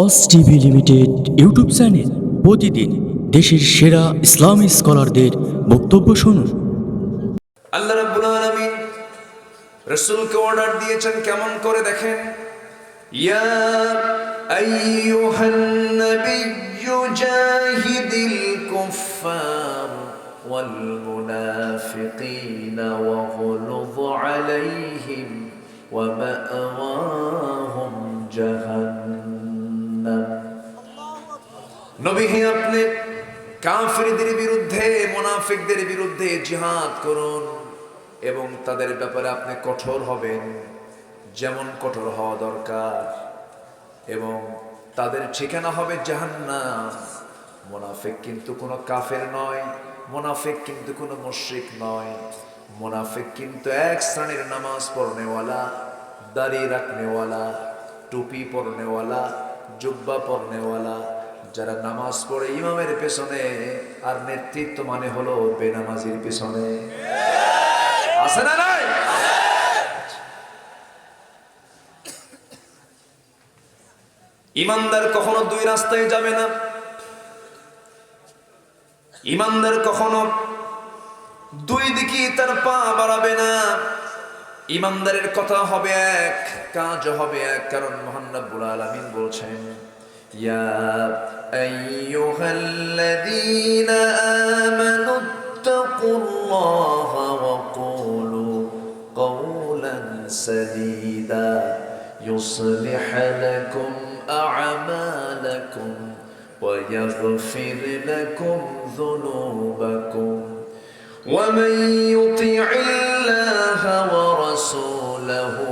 অস TV limited YouTube channel প্রতিদিন দেশের সেরা ইসলামী স্কলারদের বক্তব্য শুনুন। আল্লাহ রাব্বুল আলামিন রাসূলকে অর্ডার দিয়েছেন কেমন করে দেখেন, ইয়া আইয়ুহান নাবিয়্যু জাহিদিল কুফফার ওয়াল মুনাফিকিনা ওয়াগলুয আলাইহিম ওয়া মা'ওয়াহুম জাহান্নাম। নবী হে, আপনি কাফিরদের বিরুদ্ধে, মুনাফিকদের বিরুদ্ধে জিহাদ করুন এবং তাদের ব্যাপারে আপনি কঠোর হবেন যেমন কঠোর হওয়া দরকার, এবং তাদের ঠিকানা হবে জাহান্নাম। মুনাফিক কিন্তু কোনো কাফের নয়, মুনাফিক কিন্তু কোনো মুশরিক নয়, মুনাফিক কিন্তু এক শ্রেণীর নামাজ পড়নেওয়ালা, দাড়ি রাখনেওয়ালা, টুপি পরনেওয়ালা, জুব্বা পরনেওয়ালা, যারা নামাজ পড়ে ইমামের পেছনে আর নেতৃত্ব মানে হলো বেনামাজির পেছনে। আছে না নাই? ইমানদার কখনো দুই রাস্তায় যাবে না, ইমানদার কখনো দুই দিকে তার পা বাড়াবে না। ইমানদারের কথা হবে এক, কাজ হবে এক, কারণ মহান রব্বুল আলামিন বলছেন, ইয়া আইয়ুহাল্লাযীনা আমানুত্তাকুল্লাহা ওয়া কুলু কাওলান সাদীদা ইউসলিহ লাকুম আ'মালাকুম ওয়া ইয়াগফির লাকুম যুনুবাকুম ওয়া মান ইউতি'ইল্লাহা ওয়া রাসূলাহু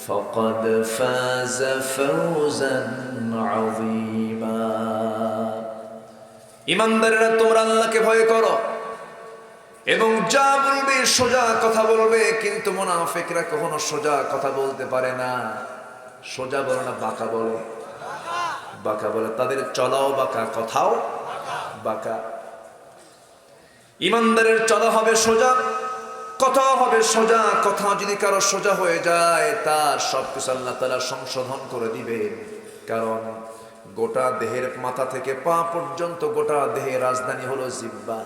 فقد فاز فوزا عظيما। ইমানদাররা, তোমরা আল্লাহকে ভয় করো এবং যা বলবে সোজা কথা বলবে, কিন্তু মুনাফিকরা কখনো সোজা কথা বলতে পারে না। সোজা বলে না, বাঁকা বলে, বাঁকা বলে। তাদের চলাও বাঁকা, কথাও বাঁকা। ইমানদারের চলা হবে সোজা, কথা হবে সোজা। কথা যদি কারো সোজা হয়ে যায়, তার সবকিছু আল্লাহ তাআলা সংশোধন করে দিবেন, কারণ গোটা দেহের মাথা থেকে পা পর্যন্ত গোটা দেহের রাজধানী হলো জিহ্বা।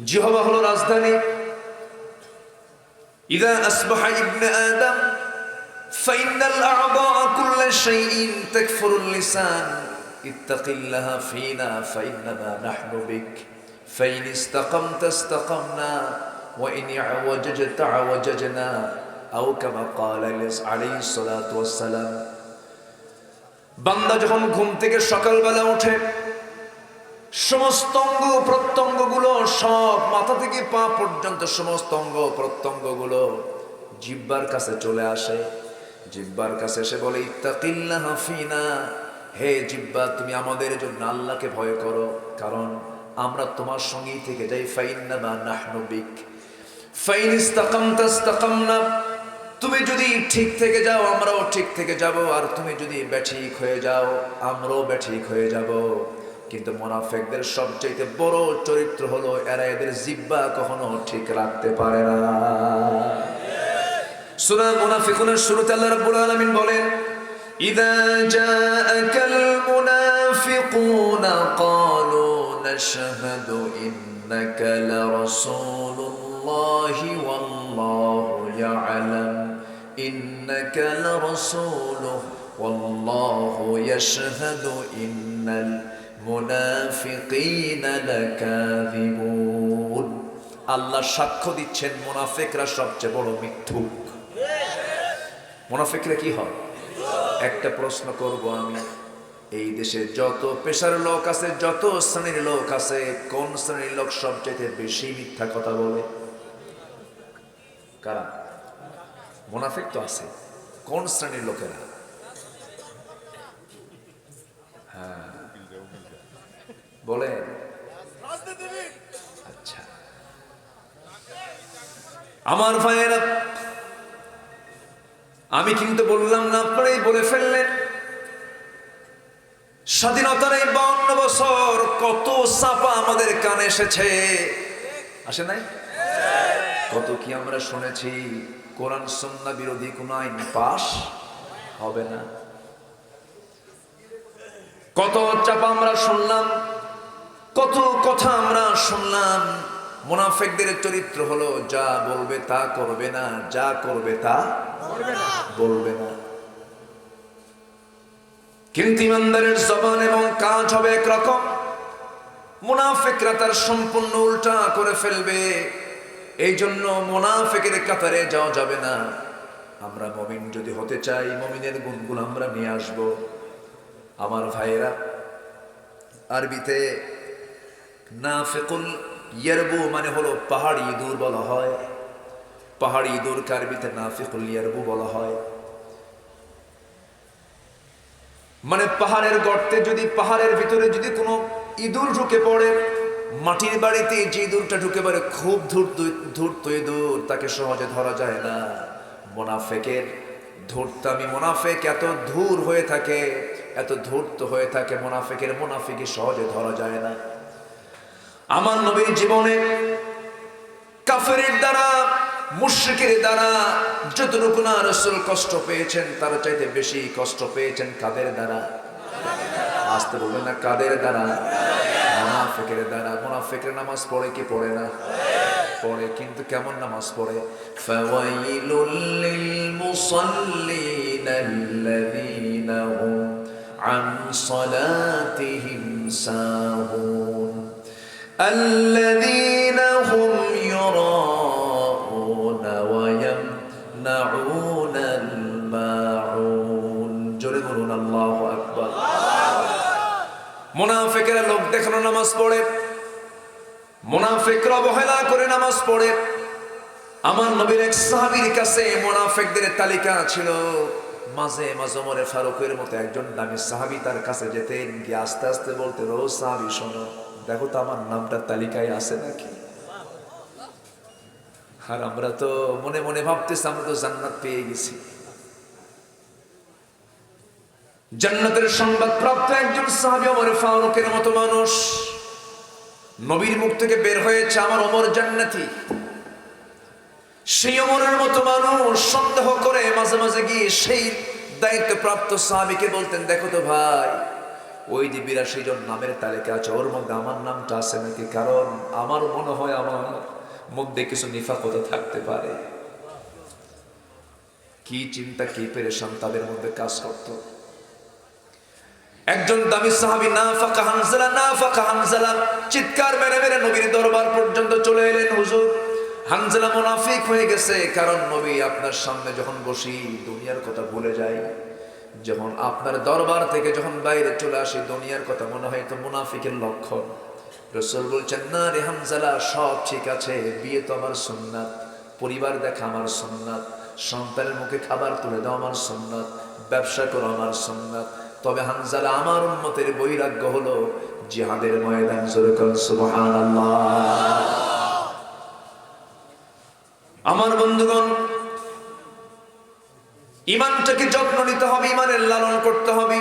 জিহ্বা হলো রাজধানী। ইযা আসবাহা ইবনে আদম ফাইন্নাল আ'দা'a কুল্লা শাইইন তাকফুরুল লিসান ইত্তাকিল্লাহা ফীনা ফাইন্নামা নাহনু বিক ফাইন ইসতাকামতা ইসতাকামনা وإن اعوججت عوججنا أو كما قال عليه الصلاة والسلام। বান্দা যখন ঘুম থেকে সকালবেলা ওঠে, সমস্ত অঙ্গ প্রত্যঙ্গগুলো, সব মাথা থেকে পা পর্যন্ত সমস্ত অঙ্গ প্রত্যঙ্গগুলো জিহ্বার কাছে চলে আসে। জিহ্বার কাছে এসে বলে, ইত্তাকিল্লাহা ফীনা, হে জিহ্বা, তুমি আমাদের জন্য আল্লাহকে ভয় করো, কারণ আমরা তোমার সঙ্গেই থেকে যাই। ফাইন্নামা নাহনু বিক ফাইন ইসতাকামতা ইসতাকামনা, তুমি যদি ঠিক থেকে যাও আমরাও ঠিক থেকে যাব, আর তুমি যদি বেঠিক হয়ে যাও আমরাও বেঠিক হয়ে যাব। কিন্তু মুনাফিকদের সবচেয়ে বড় চরিত্র হলো এরা এদের জিহ্বা কখনো ঠিক রাখতে পারে না। সূরা মুনাফিকুনের শুরুতে আল্লাহ রাব্বুল আলামিন বলেন, ইযা জাআকাল মুনাফিকুনা ক্বালু নাশহাদু ইন্নাকা লারাসূলুল্লাহি ওয়াল্লাহু ইয়া'লাম ইন্নাকা লারাসূলুহু ওয়াল্লাহু ইয়াশহাদু ইন্নাল মুনাফিকিনা লাকাযিবুন। আল্লাহ সাক্ষ্য দিচ্ছেন মুনাফিকরা সবচেয়ে বড় মিথ্যুক। মুনাফিকরা কি হয়? একটা প্রশ্ন করব আমি, এই দেশে যত পেশার লোক আছে, যত শ্রেণীর লোক আছে, কোন শ্রেণীর লোক সবচেয়ে বেশি মিথ্যা কথা বলে? কারা? মুনাফিক তো আছে। কোন শ্রেণীর লোকেরা? হ্যাঁ বলে। আচ্ছা, আমার ভাইয়েরা, আমি কিন্তু বললাম না, আপনারাই বলে ফেললেন। স্বাধীনতার এই 52 বছর কত চাপা আমাদের কানে এসেছে, আসে নাই? কত কি আমরা শুনেছি, কোরআন সুন্নাহ বিরোধী কোন আইন পাস হবে না। কত চাপা আমরা শুনলাম, কত কথা আমরা শুনলাম। মুনাফিকদের চরিত্র হলো যা বলবে তা করবে না, যা করবে তা বলবে না। কিন্তু ইমানদারের জবান এবং কাজ হবে একরকম, মুনাফিকরা তার সম্পূর্ণ উল্টা করে ফেলবে। এই জন্য মুনাফিকের কাতারে যাওয়া যাবে না। আমরা মুমিন যদি হতে চাই, মুমিনের গুণগুলো আমরা নিয়ে আসব। আমার ভাইয়েরা, আরবিতে নাফিকুল ইয়ারবু মানে হলো পাহাড়ি ইঁদুর বলা হয়। পাহাড়ি ইঁদুরকে আরবিতে নাফিকুল ইয়ারবু বলা হয়। মানে পাহাড়ের গর্তে যদি, পাহাড়ের ভিতরে যদি কোনো ইঁদুর ঢুকে পড়ে, মাটির বাড়িতে যে ইঁদুরটা ঢুকে পড়ে খুব ধূর্ত ইঁদুর, তাকে সহজে ধরা যায় না। মুনাফিকের ধূর্তামি, মুনাফিক এত ধূর হয়ে থাকে, এত ধূর্ত হয়ে থাকে, মুনাফিকি সহজে ধরা যায় না। আমার নবীর জীবনে কাফেরের দ্বারা, মুশরিকের দ্বারা যতটুকু না রাসূল কষ্ট পেয়েছেন, তার চাইতে বেশি কষ্ট পেয়েছেন কাদের দ্বারা? আসতে বলবেন না, কাদের দ্বারা? মুনাফিকের দ্বারা। মুনাফিকের নামাজ পড়ে কি পড়ে না? পড়ে, কিন্তু কেমন নামাজ পড়ে? ফাওয়াইলুল লিল মুসাল্লিনা আল্লাযীনা হুম আন সালাতিহিম সাহুন আল্লাযীনা হুম ইউরাউনা ওয়া ইয়ামনাউনাল মাউন। জোরে বলুন আল্লাহু আকবার। মুনাফিকেরা লোক দেখানো নামাজ পড়ে, মুনাফিকরা অবহেলা করে নামাজ পড়ে। আমার নবীর এক সাহাবীর কাছে মুনাফিকদের তালিকা ছিল। মাঝে মাঝে ওমরে ফারুকের মতো একজন দামি সাহাবী তার কাছে যেতেন, গিয়ে আস্তে আস্তে বলতেন, ও সাহাবী শোনো, দেখো তো আমার নামটা তালিকায় আছে নাকি। আর আমরা তো মনে মনে ভাবতেছি আমরা তো জান্নাত পেয়ে গেছি। জান্নাতের সংবাদ প্রাপ্ত একজন সাহাবী ওমরে ফারুকের মতো মানুষ নবীর মুখ থেকে বের হয়েছে, আমার ওমর জান্নাতি। সেই ওমরের মতো মানুষ সন্দেহ করে মাঝে মাঝে গিয়ে সেই দায়িত্বপ্রাপ্ত সাহাবীকে বলতেন, দেখো তো ভাই, ওই যে 82 জন নামের তালিকা আছে, ওর মধ্যে আমার নামটা আছে নাকি? কারণ আমার মনে হয় আমার মধ্যে কিছু নিফাকত থাকতে পারে। কি চিন্তা, কি পেরেশান তাদের মধ্যে কাজ করত। একজন দামি সাহাবী নাফাকা হানজালা চিৎকার মেরে মেরে নবীর দরবার পর্যন্ত চলে এলেন, হুজুর হানজালা মুনাফিক হয়ে গেছে। কারণ নবী আপনার সামনে যখন বসি দুনিয়ার কথা ভুলে যাই, যখন আপনার দরবার থেকে যখন বাইরে চলে আসি দুনিয়ার কথা মনে হয়, তো মুনাফিকের লক্ষণ। রাসূল বলছেন, না রে হানজালা, সব ঠিক আছে, বিয়ে তো আমার সুন্নাত, পরিবার দেখা আমার সুন্নাত, সন্তানের মুখে খাবার তুলে দাও আমার সুন্নাত, ব্যবসা করো আমার সুন্নাত। তবে হানজালা, আমার উম্মতের বৈরাগ্য হলো জিহাদের ময়দান। জোরে বলুন সুবহানাল্লাহ। আমার বন্ধুগণ, ইমানটাকে যত্ন নিতে হবে, ইমানের লালন করতে হবে।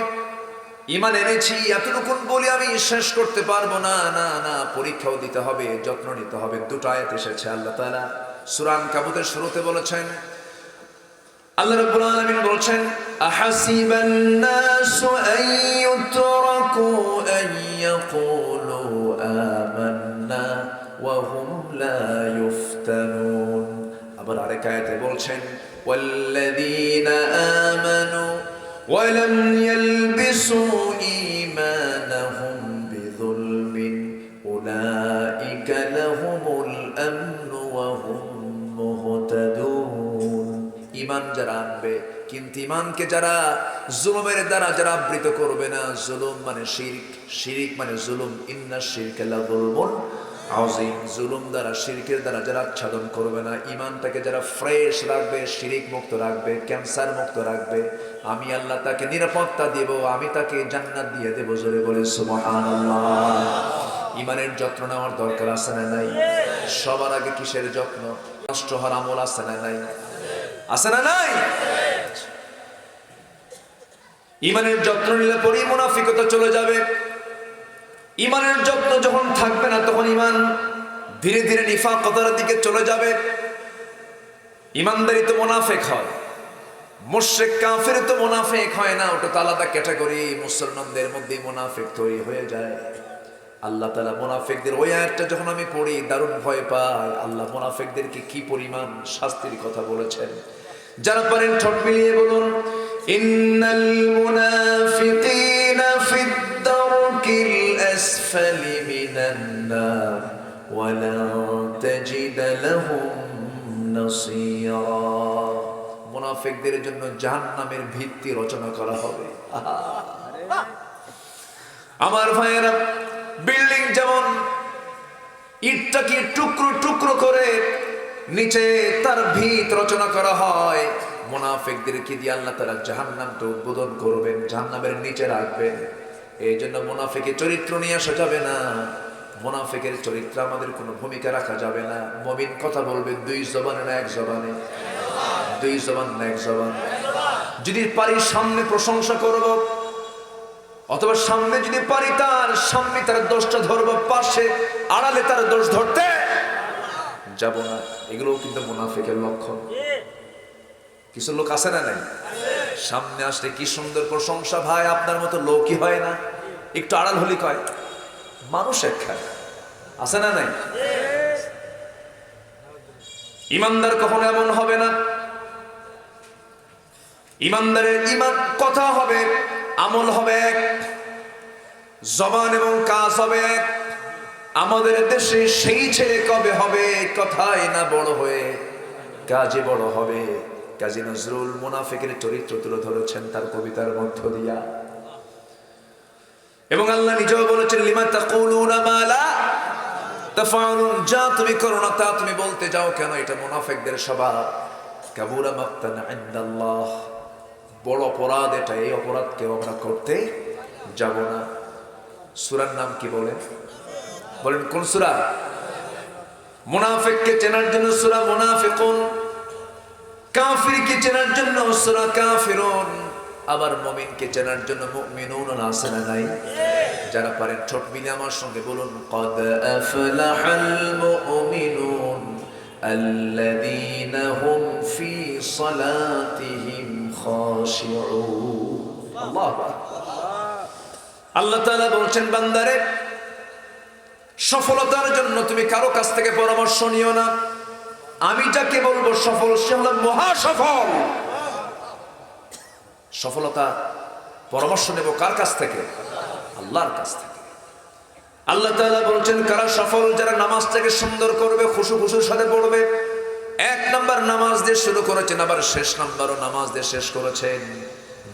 ইমান এনেছি এতটুকুন বলি আমি শেষ করতে পারবো না, না না, পরীক্ষাও দিতে হবে, যত্ন নিতে হবে। দুটো আয়াত এসেছে, আল্লাহ তাআলা সূরা আনকাবুতের শুরুতে বলেছেন, আল্লাহ রাব্বুল আলামিন বলেছেন, আহাসিবান নাসু আন ইউতরাকু আন ইয়াকুলু আমান্না ওয়া হুম লা ইফতানুন। আবার আরেক আয়াতে বলছেন, ওয়াল্লাযীনা আমানু ওয়া লাম ইয়ালবিসু ঈমানাহুম বিযুলমিন উলাইকা লাহুমুল আমনু ওয়া হুম মুহতাদুন। ঈমান যারা আনবে, কিন্তু ঈমানকে যারা জুলুমের দ্বারা যারা আবৃত করবে না, জুলুম মানে শিরক, শিরক মানে জুলুম, ইন্নাশ শিরকা লাযুলমুন আযীম। জুলুম দ্বারা, শিরকের দ্বারা যারা আচ্ছাদন করবে না, ঈমানটাকে যারা ফ্রেশ রাখবে, শিরক মুক্ত রাখবে, ক্যান্সার মুক্ত রাখবে, আমি আল্লাহ তাকে নিরাপত্তা দেব, আমি তাকে জান্নাত দিয়ে দেব। জোরে বলে সুবহানাল্লাহ। ঈমানের যত্ন নেওয়ার দরকার আছে না নাই? সবার আগে কিসের যত্ন? নষ্ট হওয়ার আমল আছে না নাই? আছে না নাই? ঈমানের যত্ন নিলে পরেই মুনাফিকতা চলে যাবে। ঈমানের যত্ন যখন থাকবে না, তখন ঈমান ধীরে ধীরে নিফাকতার দিকে চলে যাবে। ঈমানদারি তো মুনাফিক হয়, মুশরিক কাফির তো মুনাফিক হয় না, ওটা তো আলাদা ক্যাটাগরি। মুসলমানদের মধ্যে মুনাফিক তৈরি হয়ে যায়। আল্লাহ তাআলা মুনাফিকদের ওই আয়াতটা যখন আমি পড়ি দারুণ ভয় পাই। আল্লাহ মুনাফিকদেরকে কি পরিমাণ শাস্তির কথা বলেছেন। যারা পারেন ঠোঁট মিলিয়ে বলুন, ইন্নাল মুনাফিকিনা ফিদ দারকিল আসফালি মিনান নার ওয়া লা তাজিদ লাহুম নাসীরা। মুনাফিকদের জন্য জাহান্নামের ভিত্তি রচনা করা হবে। আমার ভাইয়েরা, বিল্ডিং যেমন ইটটাকে টুকরো টুকরো করে নিচে তার ভিত রচনা করা হয়, মুনাফিকদেরকে দিয়ে আল্লাহ তাআলা জাহান্নামটা উদ্বোধন করবেন, জাহান্নামের নিচে রাখবেন। এই জন্য মুনাফিকের চরিত্র নিয়ে আসা যাবে না। মুনাফিকের চরিত্র আমাদের কোনো ভূমিকা রাখা যাবে না। মুমিন কথা বলবে দুই জবানে না এক জবানে? দুই জবান না এক জবান? যদি পারি সামনে প্রশংসা করব, অথবা সামনে যদি পারি তার সামনে তার দোষটা ধরব, পাশে আড়ালে তার দোষ ধরতে যাব না। এগুলোও কিন্তু মুনাফিকের লক্ষণ। কিছু লোক আছে না নাই? সামনে আসলে কি সুন্দর প্রশংসা, ভাই আপনার মতো লোকই হয় না, একটু আড়াল হলি কয় মানুষ একখানে। আছে না নাই? ইমানদার কখনো এমন হবে না। ইমানদারের ইমান কথা হবে, আমল হবে এক, জবান এবং কাজ হবে এক। আমাদের দেশে সেই ছেলে কবে হবে, কথায় না বড় হয়ে কাজে বড় হবে। কাজী নজরুল মুনাফিকের চরিত্র তুলে ধরেছেন তার কবিতার মধ্য দিয়া। এবং আল্লাহ নিজেও বলেছেন, লিমা তাকুলুনা মা লা তাফআলুন, যা তুমি করো না তা তুমি বলতে যাও কেন? এটা মুনাফিকদের স্বভাব। কাবুরা মাকতান ইনদাল্লাহ, বড় অপরাধ এটা। এই অপরাধকে আমরা করতে যাব না। সূরার নাম কি বলেন? বলেন কোন সূরা? মুনাফিককে চেনার জন্য সূরা মুনাফিকুন, কাফিরকে চেনার জন্য সূরা কাফিরুন, আবার মুমিনকে চেনার জন্য মুমিনুন আছে না নাই? যারা পারেন ঠোঁট মিলিয়ে আমার সঙ্গে বলুন, ক্বাদ আফলাহাল মুমিনুন আল্লাযীনা হুম ফি সালাতিহিম খাশিউন। আল্লাহু আকবার। আল্লাহ তাআলা বলছেন, বান্দারে সফলতার জন্য তুমি কারো কাছ থেকে পরামর্শ নিও না। আমি যাকে বলবো সফল, সে হলো মহা সফল। সফলতা পরামর্শ নেব কার কাছ থেকে? আল্লাহর কাছ থেকে। আল্লাহ তাআলা বলছেন, কারা সফল? যারা নামাজটাকে সুন্দর করবে, খুশু খুশুর সাথে পড়বে। এক নাম্বার নামাজ দিয়ে শুরু করেছেন, আবার শেষ নাম্বারও নামাজ দিয়ে শেষ করেছেন।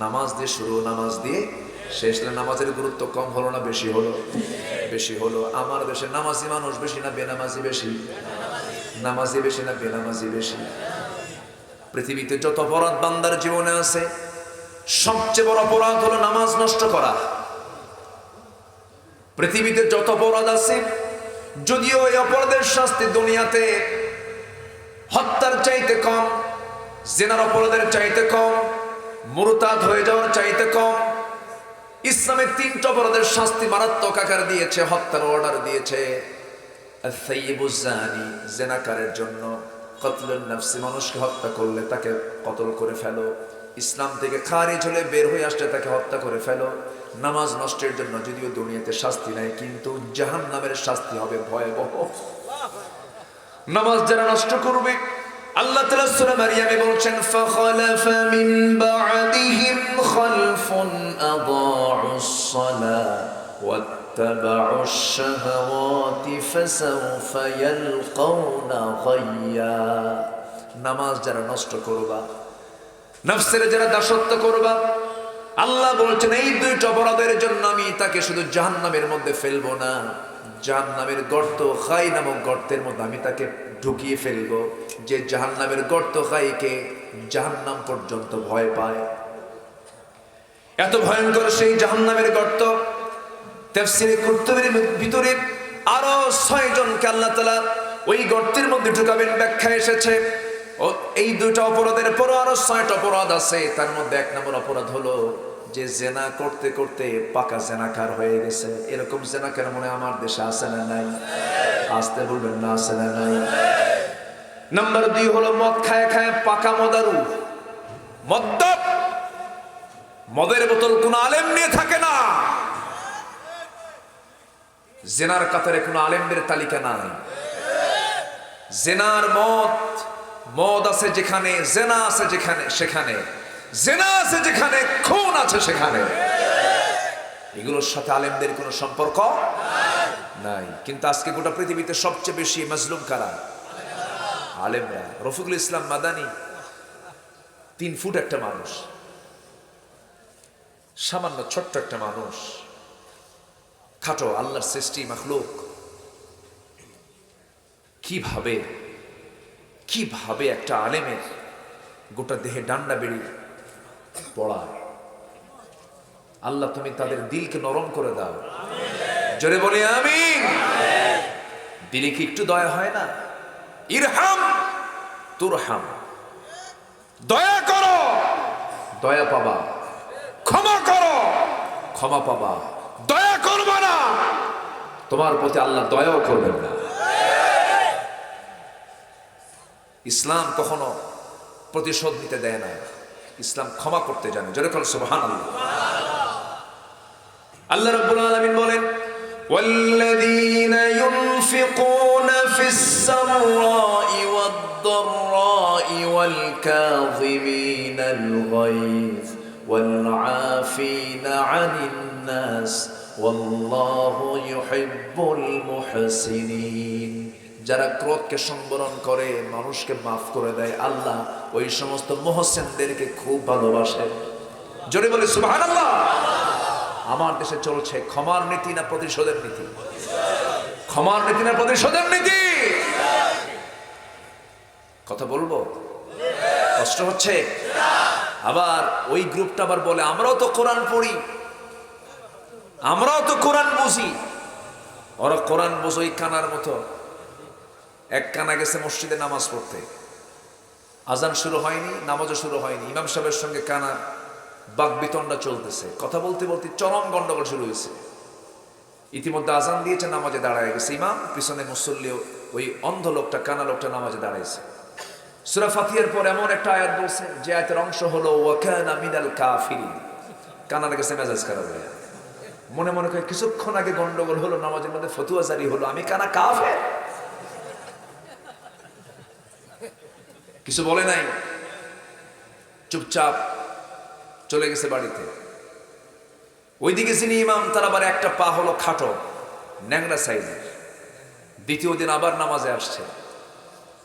নামাজ দিয়ে শুরু, নামাজ দিয়ে শেষ। নামাজের গুরুত্ব কম হলো না বেশি হলো? বেশি হলো। আমার দেশে নামাজি মানুষ বেশি না বেনামাজি বেশি? নামাজি বেশি না বেনামাজি বেশি? পৃথিবীতে যত অপরাধ বান্দার জীবনে আছে, সবচেয়ে বড় অপরাধ হলো নামাজ নষ্ট করা। পৃথিবীতে যত অপরাধ আছে, যদিও এই অপরাধের শাস্তি দুনিয়াতে হত্যার চাইতে কম, জিনার অপরাধের চাইতে কম, মুরতাদ হয়ে যাওয়ার চাইতে কম, ইসলামে তিনটা অপরাধের শাস্তি মারাত্মক আকার দিয়েছে, হত্যার অর্ডার দিয়েছে। আস-সাইয়্যিবুজ জানি, জিনাকারের জন্য, কতলুন নাফস, মানুষকে হত্যা করলে তাকে কতল করে ফেলো, ইসলাম থেকে খারিজ হলে বের হয়ে আসলে তাকে হত্যা করে ফেলো। নামাজ নষ্টের জন্য যদিও দুনিয়াতে শাস্তি নাই, কিন্তু জাহান্নামের শাস্তি হবে ভয়াবহ। নামাজ যারা নষ্ট করবে, আল্লাহ তাআলা সূরা মারইয়ামে বলছেন, ফাখালাফা মিন বা'দিহিম খালফুন আদাউস সালাহ ওয়াত্তাবাউশ শাহাওয়াতি ফাসাওফা ইয়ালকাউনা গায়্যা। নামাজ যারা নষ্ট করবা, নফসের যারা দাসত্ব করবা, আল্লাহ বলছেন এই দুইটা অপরাধের জন্য আমি তাকে শুধু জাহান্নামের মধ্যে ফেলবো না, জাহান্নামের গর্ত খাই নামক গর্তের মধ্যে আমি তাকে ঢুকিয়ে ফেলবো। যে জাহান্নামের গর্ত খাইকে জাহান্নাম পর্যন্ত ভয় পায়, এত ভয়ঙ্কর সেই জাহান্নামের গর্ত। তাফসীরে কুরতুবীর ভিতরে আরো 6 জনকে আল্লাহ তাআলা ওই গর্তের মধ্যে ঢুকাবেন ব্যাখ্যা এসেছে। ও এই দুইটা অপরাধের পর আরো 6টা অপরাধ আছে। তার মধ্যে 1 নম্বর অপরাধ হলো যে জেনা করতে করতে পাকা জেনাকার হয়ে গেছে। এরকম জেনাকার মনে আমার দেশে আছে না নাই? আসতে বলবেন না, আছে না নাই? নাম্বার 2 হলো মদ খায় খায় পাকা মদারু। মদ্যপ, মদের বোতল কোন আলেম নিয়ে থাকে না। জেনার কাতারে কোন আলেমদের তালিকা নাই। জেনার মদ আছে যেখানে, জেনা আছে যেখানে সেখানে, জেনা আছে যেখানে, খুন আছে সেখানে। এগুলোর সাথে আলেমদের কোনো সম্পর্ক নাই। কিন্তু আজকে গোটা পৃথিবীতে সবচেয়ে বেশি মাজলুম কারা? আলেমরা। রফিকুল ইসলাম মাদানী 3 ফুট একটা মানুষ, সামান্য ছোট্ট একটা মানুষ, খাটো আল্লাহর সৃষ্টি মাখলুক। কিভাবে একটা আলেমের গোটা দেহে ডান্ডা বেড়ি পড়ায়। আল্লাহ তুমি তাদের দিলকে নরম করে দাও, জোরে বলি আমিন। দিলে কি একটু দয়া হয় না? ইরহাম তুরহাম, দয়া করো দয়া পাবা, ক্ষমা করো ক্ষমা পাবা। দয়া করবা না, তোমার প্রতি আল্লাহ দয়াও করবেন না। ইসলাম কখনো প্রতিশোধ নিতে দেয় না, ইসলাম ক্ষমা করতে জানে। জোরে বল সুবহানাল্লাহ। আল্লাহ রাব্বুল আলামিন বলেন, والذين ينفقون في السراء والضراء والكاظمين الغيظ والعافين عن الناس والله يحب المحسنين। যারা ক্রোধকে সম্বরণ করে, মানুষকে মাফ করে দেয়, আল্লাহ ওই সমস্ত মুহসিনদেরকে খুব ভালোবাসেন। জোরে বলে সুবহানাল্লাহ। আমার দেশে চলছে ক্ষমার নীতি না প্রতিশোধের নীতি? ক্ষমার নীতি না প্রতিশোধের নীতি? কথা বলবো, কষ্ট হচ্ছে। আবার ওই গ্রুপটা আবার বলে, আমরাও তো কোরআন পড়ি, আমরাও তো কোরআন বুঝি। ওরা কোরআন বোঝে ওই কানার মতো। এক কানা গেছে মসজিদে নামাজ পড়তে, আজান শুরু হয়নি, নামাজও শুরু হয়নি, ইমাম সাহেবের সঙ্গে কানা বাকবিতণ্ডা চলতেছে। কথা বলতে বলতে চরম গন্ডগোল শুরু হয়েছে। ইতিমধ্যে আজান দিয়েছে, নামাজে দাঁড়ায় গেছে ইমাম, পিছনে মুসল্লি ওই অন্ধ লোকটা, কানা লোকটা নামাজে দাঁড়াইছে। সূরা ফাতিহার পর এমন একটা আয়াত বলছে যে আয়াতের অংশ হলো ওয়া কানা মিনাল কাফিরিন। কানার গেছে মেজাজ খারাপ হয়ে, মনে মনে করে কিছুক্ষণ আগে গন্ডগোল হলো, নামাজের মধ্যে ফতুয়া জারি হলো, আমি কানা কাফের। কিছু বলে নাই, চুপচাপ চলে গেছে বাড়িতে। ওইদিকে যিনি ইমাম, তার আবার একটা পা হলো খাটো, ন্যাংরা সাইজের। দ্বিতীয় দিন আবার নামাজে আসছে।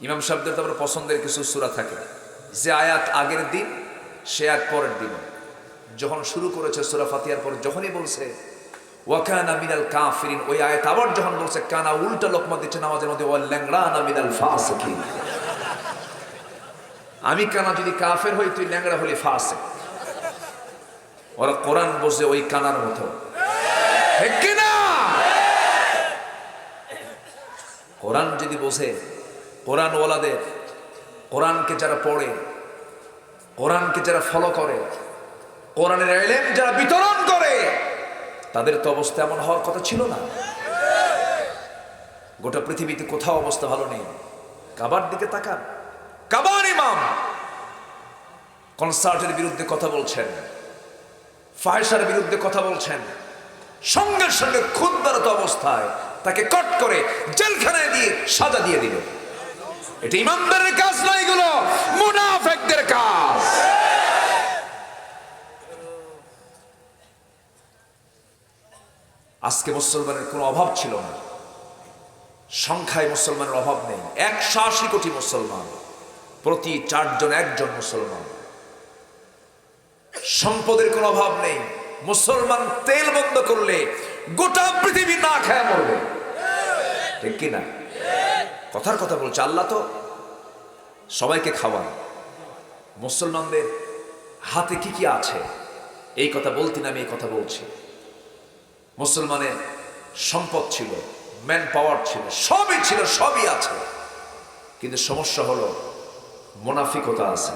ইমাম সাহেবদের তারপরে পছন্দের কিছু সূরা থাকে, যে আয়াত আগের দিন সে আয়াত পরের দিন। যখন শুরু করেছে সূরা ফাতিহার পর, যখনই বলছে ওয়া কানা মিনাল কাফিরিন, ওই আয়াত আবার যখন বলছে, কানা উল্টা লোকমা দিচ্ছে নামাজের মধ্যে, ওয়াল ল্যাংড়ানা মিনাল ফাসিকিন। আমি কানা যদি কাফের হই, তুই ল্যাংড়া হলি ফাসিক। ওরা কোরআন বোঝে ওই কানার মতো, ঠিক কি না? কোরআন যদি বোঝে, কোরআনওয়ালাদের, কোরআনকে যারা পড়ে, কোরআনকে যারা ফলো করে, কোরআনের ইলম যারা বিতরণ করে, তাদের তো অবস্থা এমন হওয়ার কথা ছিল না। গোটা পৃথিবীতে কোথাও অবস্থা ভালো নেই। কাবার দিকে তাকান, কাবার ইমাম কনসার্টের বিরুদ্ধে কথা বলছেন, ফাহিশার বিরুদ্ধে কথা বলছেন, সঙ্গে সঙ্গে খুতবারত অবস্থায় তাকে কট করে জেলখানায় দিয়ে সাজা দিয়ে দিল। এটা ইমামদারের কাজ নয়, এগুলো মুনাফিকদের কাজ। আজকে মুসলমানের কোনো অভাব ছিল না, সংখ্যায় মুসলমানের অভাব নেই। 180 কোটি মুসলমান, প্রতি 4 জন 1 জন মুসলমান। সম্পদের কোনো অভাব নেই। মুসলমান তেল বন্ধ করলে গোটা পৃথিবী না খায় মরবে, ঠিক কিনা? কথার কথা বলছে। আল্লাহ তো সবাইকে খাওয়ান। মুসলমানদের হাতে কি কি আছে এই কথা বলতে না, আমি এই কথা বলছি। মুসলমানের সম্পদ ছিল, ম্যান পাওয়ার ছিল, সবই ছিল, সবই আছে, কিন্তু সমস্যা হলো মুনাফিকতা আছে।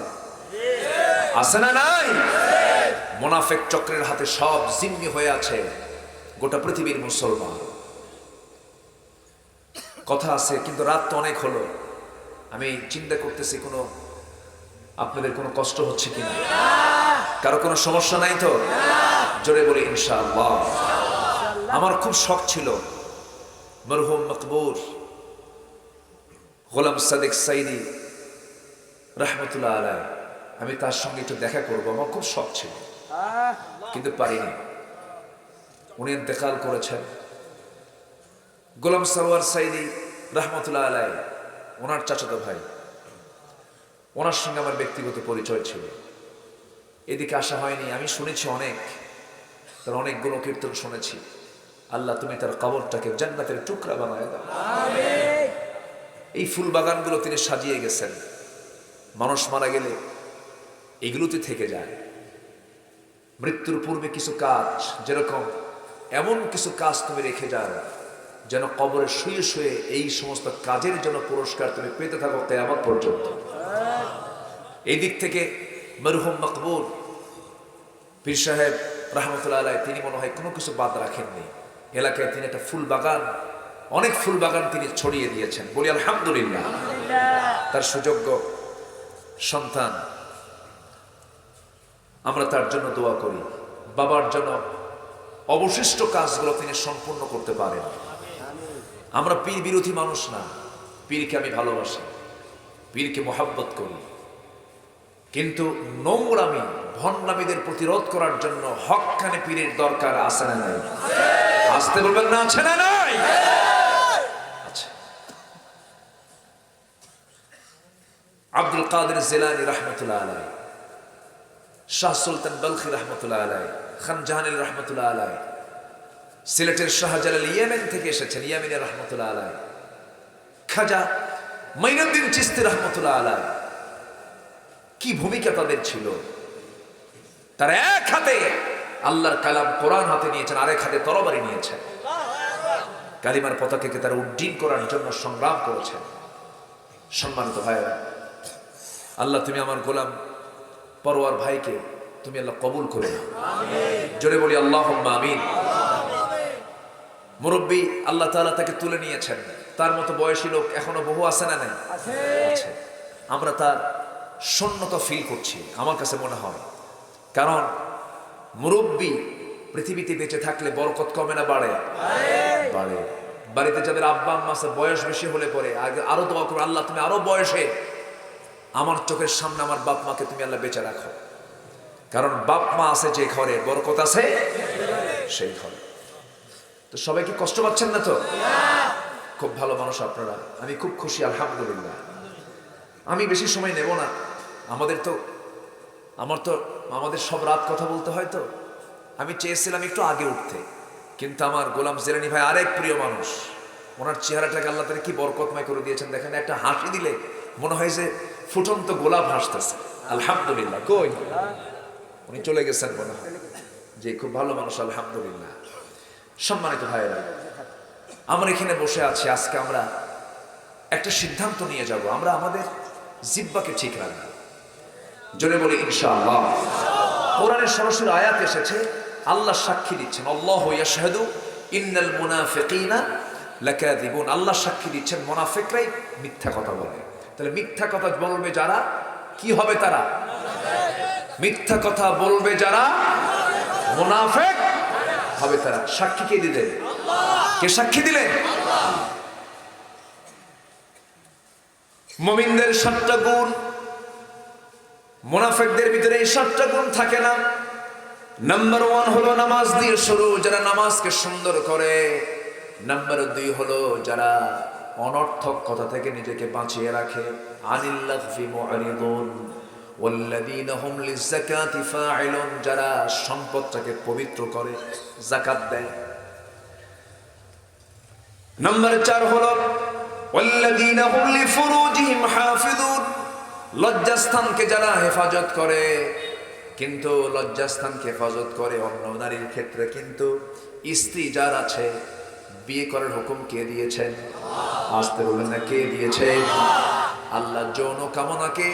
আছে না নাই? মুনাফিক চক্রের হাতে সব জিম্মি হয়ে আছে গোটা পৃথিবীর মুসলমান। কথা আছে, কিন্তু রাত তো অনেক হলো। আমি চিন্তা করতেছি কোনো আপনাদের কোনো কষ্ট হচ্ছে কিনা? কারো কোনো সমস্যা নাই তো? জোরে বলি ইনশাআল্লাহ। আমার খুব শখ ছিল মরহুম মকবুর গোলাম সাদেক সাইদি রহমতুল্লাহ আলাইহি, আমি তার সঙ্গে একটু দেখা করবো, আমার খুব শখ ছিল, কিন্তু পারিনি। উনি ইন্তেকাল করেছেন। গোলাম সরওয়ার সাইদি রহমতুল্লাহ আলাইহি ওনার চাচাতো ভাই, ওনার সঙ্গে আমার ব্যক্তিগত পরিচয় ছিল। এদিকে আসা হয়নি। আমি শুনেছি অনেক, তার অনেক গুণকীর্তন শুনেছি। আল্লাহ তুমি তার কবরটাকে জান্নাতের টুকরা বানায় দাও। এই ফুল বাগানগুলো তিনি সাজিয়ে গেছেন। মানুষ মারা গেলে এগুলোতে থেকে যায়। মৃত্যুর পূর্বে কিছু কাজ, যেরকম এমন কিছু কাজ তুমি রেখে যাও যেন কবরে শুয়ে শুয়ে এই সমস্ত কাজের জন্য পুরস্কার তুমি পেতে থাকো কিয়ামত পর্যন্ত। এই দিক থেকে মরহুম মকবুর পীর সাহেব রহমতুল্লাহ আলাইহি তিনি মনে হয় কোনো কিছু বাদ রাখেননি। এলাকায় তিনি একটা ফুল বাগান, অনেক ফুল বাগান তিনি ছড়িয়ে দিয়েছেন। বলি আলহামদুলিল্লাহ। তার সুযোগ্য সন্তান, আমরা তার জন্য দোয়া করি। বাবার জন্য অবশিষ্ট কাজগুলো তিনি সম্পূর্ণ করতে পারেন। আমরা পীর বিরোধী মানুষ না, পীরকে আমি ভালোবাসি, পীরকে মোহাব্বত করি, কিন্তু নোংরামি ভণ্ডামীদের প্রতিরোধ করার জন্য হক্কানি পীরের দরকার আছে না নাই? আসতে বলবেন না, আছে না নাই? আচ্ছা, আব্দুল কাদের জিলানী রহমতুল্লাহ আলাইহি, শাহ সুলতান বলখি রহমতুল্লাহ আলাইহি, খান জাহানিল রহমতুল্লাহ আলাইহি, সিলেটের শাহজালাল ইয়েমেন থেকে এসেছেন, ইয়ামিনের রহমতুল্লাহ আলাইহি, খাজা মাইনুদ্দিন চিশতি রহমতুল্লাহ আলাইহি, কি ভূমিকা তাদের ছিল। তার এক হাতে আল্লাহর কালাম কোরআন হাতে নিয়েছেন, আরেক হাতে তরবারি নিয়েছেন। কালিমার পতাকাকে তারা উড্ডীন করার জন্য সংগ্রাম করেছেন। সম্মানিত ভাইয়েরা, আল্লাহ তুমি আমার গোলাম পরোয়ার ভাইকে তুমি আল্লাহ কবুল করে নাও। জোরে বলি আল্লাহুম্মা আমিন। মুরব্বী আল্লাহ তাআলা তাকে তুলে নিয়েছেন। তার মতো বয়সী লোক এখনো বহু আছে না নাই? আছে। আমরা তার শূন্যতা ফিল করছি আমার কাছে মনে হয়। কারণ মুরব্বী পৃথিবীতে বেঁচে থাকলে বরকত কমে না বাড়ে? বাড়ে। বাড়িতে যাদের আব্বা আম্মা আছে বয়স বেশি হলে পরে আরো দোয়া করো, আল্লাহ তুমি আরো বয়সে আমার চোখের সামনে আমার বাপ মাকে তুমি আল্লাহ বেঁচে রাখো। কারণ বাপ মা আছে যে ঘরে, বরকত আছে সেই ঘরে। তো সবাই কি কষ্ট পাচ্ছেন না তো? খুব ভালো মানুষ আপনারা, আমি খুব খুশি আলহামদুলিল্লাহ। আমি বেশি সময় নেব না। আমাদের সব রাত কথা বলতে হয়, তো আমি চেয়েছিলাম একটু আগে উঠতে, কিন্তু আমার গোলাম জিলানী ভাই আরেক প্রিয় মানুষ, ওনার চেহারাটাকে আল্লাহ তাআলা কি বরকতময় করে দিয়েছেন দেখেন। একটা হাসি দিলে মনে হয় যে ফুটন্ত গোলাপ হাসতেছে। আলহামদুলিল্লাহ। কই উনি চলে গেছেন মনে হয়, যে খুব ভালো মানুষ আলহামদুলিল্লাহ। সম্মানিত ভাইয়েরা, আমরা এখানে বসে আছি, আজকে আমরা একটা সিদ্ধান্ত নিয়ে যাব, আমরা আমাদের জিহ্বাকে ঠিক রাখবো। জোরে বলি ইনশাআল্লাহ। কোরআনের সরাসরি আয়াত এসেছে, আল্লাহ সাক্ষী দিচ্ছেন, আল্লাহু ইয়াশহাদু ইন্নাল মুনাফিকিনা লাকাযিবুন। আল্লাহ সাক্ষী দিচ্ছেন মুনাফিকরাই মিথ্যা কথা বলে। তাহলে মিথ্যা কথা বলবে যারা, কি হবে তারা? মিথ্যা কথা বলবে যারা মুনাফিক হবে তারা। সাক্ষী কে দিলেন? কে সাক্ষী দিলেন? মুমিনদের 7টা গুণ, মুনাফিকদের ভিতরে এই 7টা গুণ থাকে না। নাম্বার 1 হলো নামাজ দিয়ে শুরু, যারা নামাজকে সুন্দর করে। নাম্বার 2 হলো যারা অনর্থক কথা থেকে নিজেকে বাঁচিয়ে রাখে। আনিল লাগফি মুআরিদুন ওয়াল্লাযীনা হুম লিযাকাতি ফাঈলুন, যারা সম্পদটাকে পবিত্র করে, যাকাত দেয়। নাম্বার 4 হলো ওয়াল্লাযীনা হুম লিফুরুজিহিম হাফিজুন, লজ্জাস্থানকে যারা হেফাজত করে। কিন্তু লজ্জাস্থানকে হেফাজত করে অন্য নারীর ক্ষেত্রে, কিন্তু স্ত্রী যার আছে, বিয়ে করার হুকুম কে দিয়েছেন? আসতে বললেন না, কে দিয়েছে? আল্লাহ যৌন কামনাকে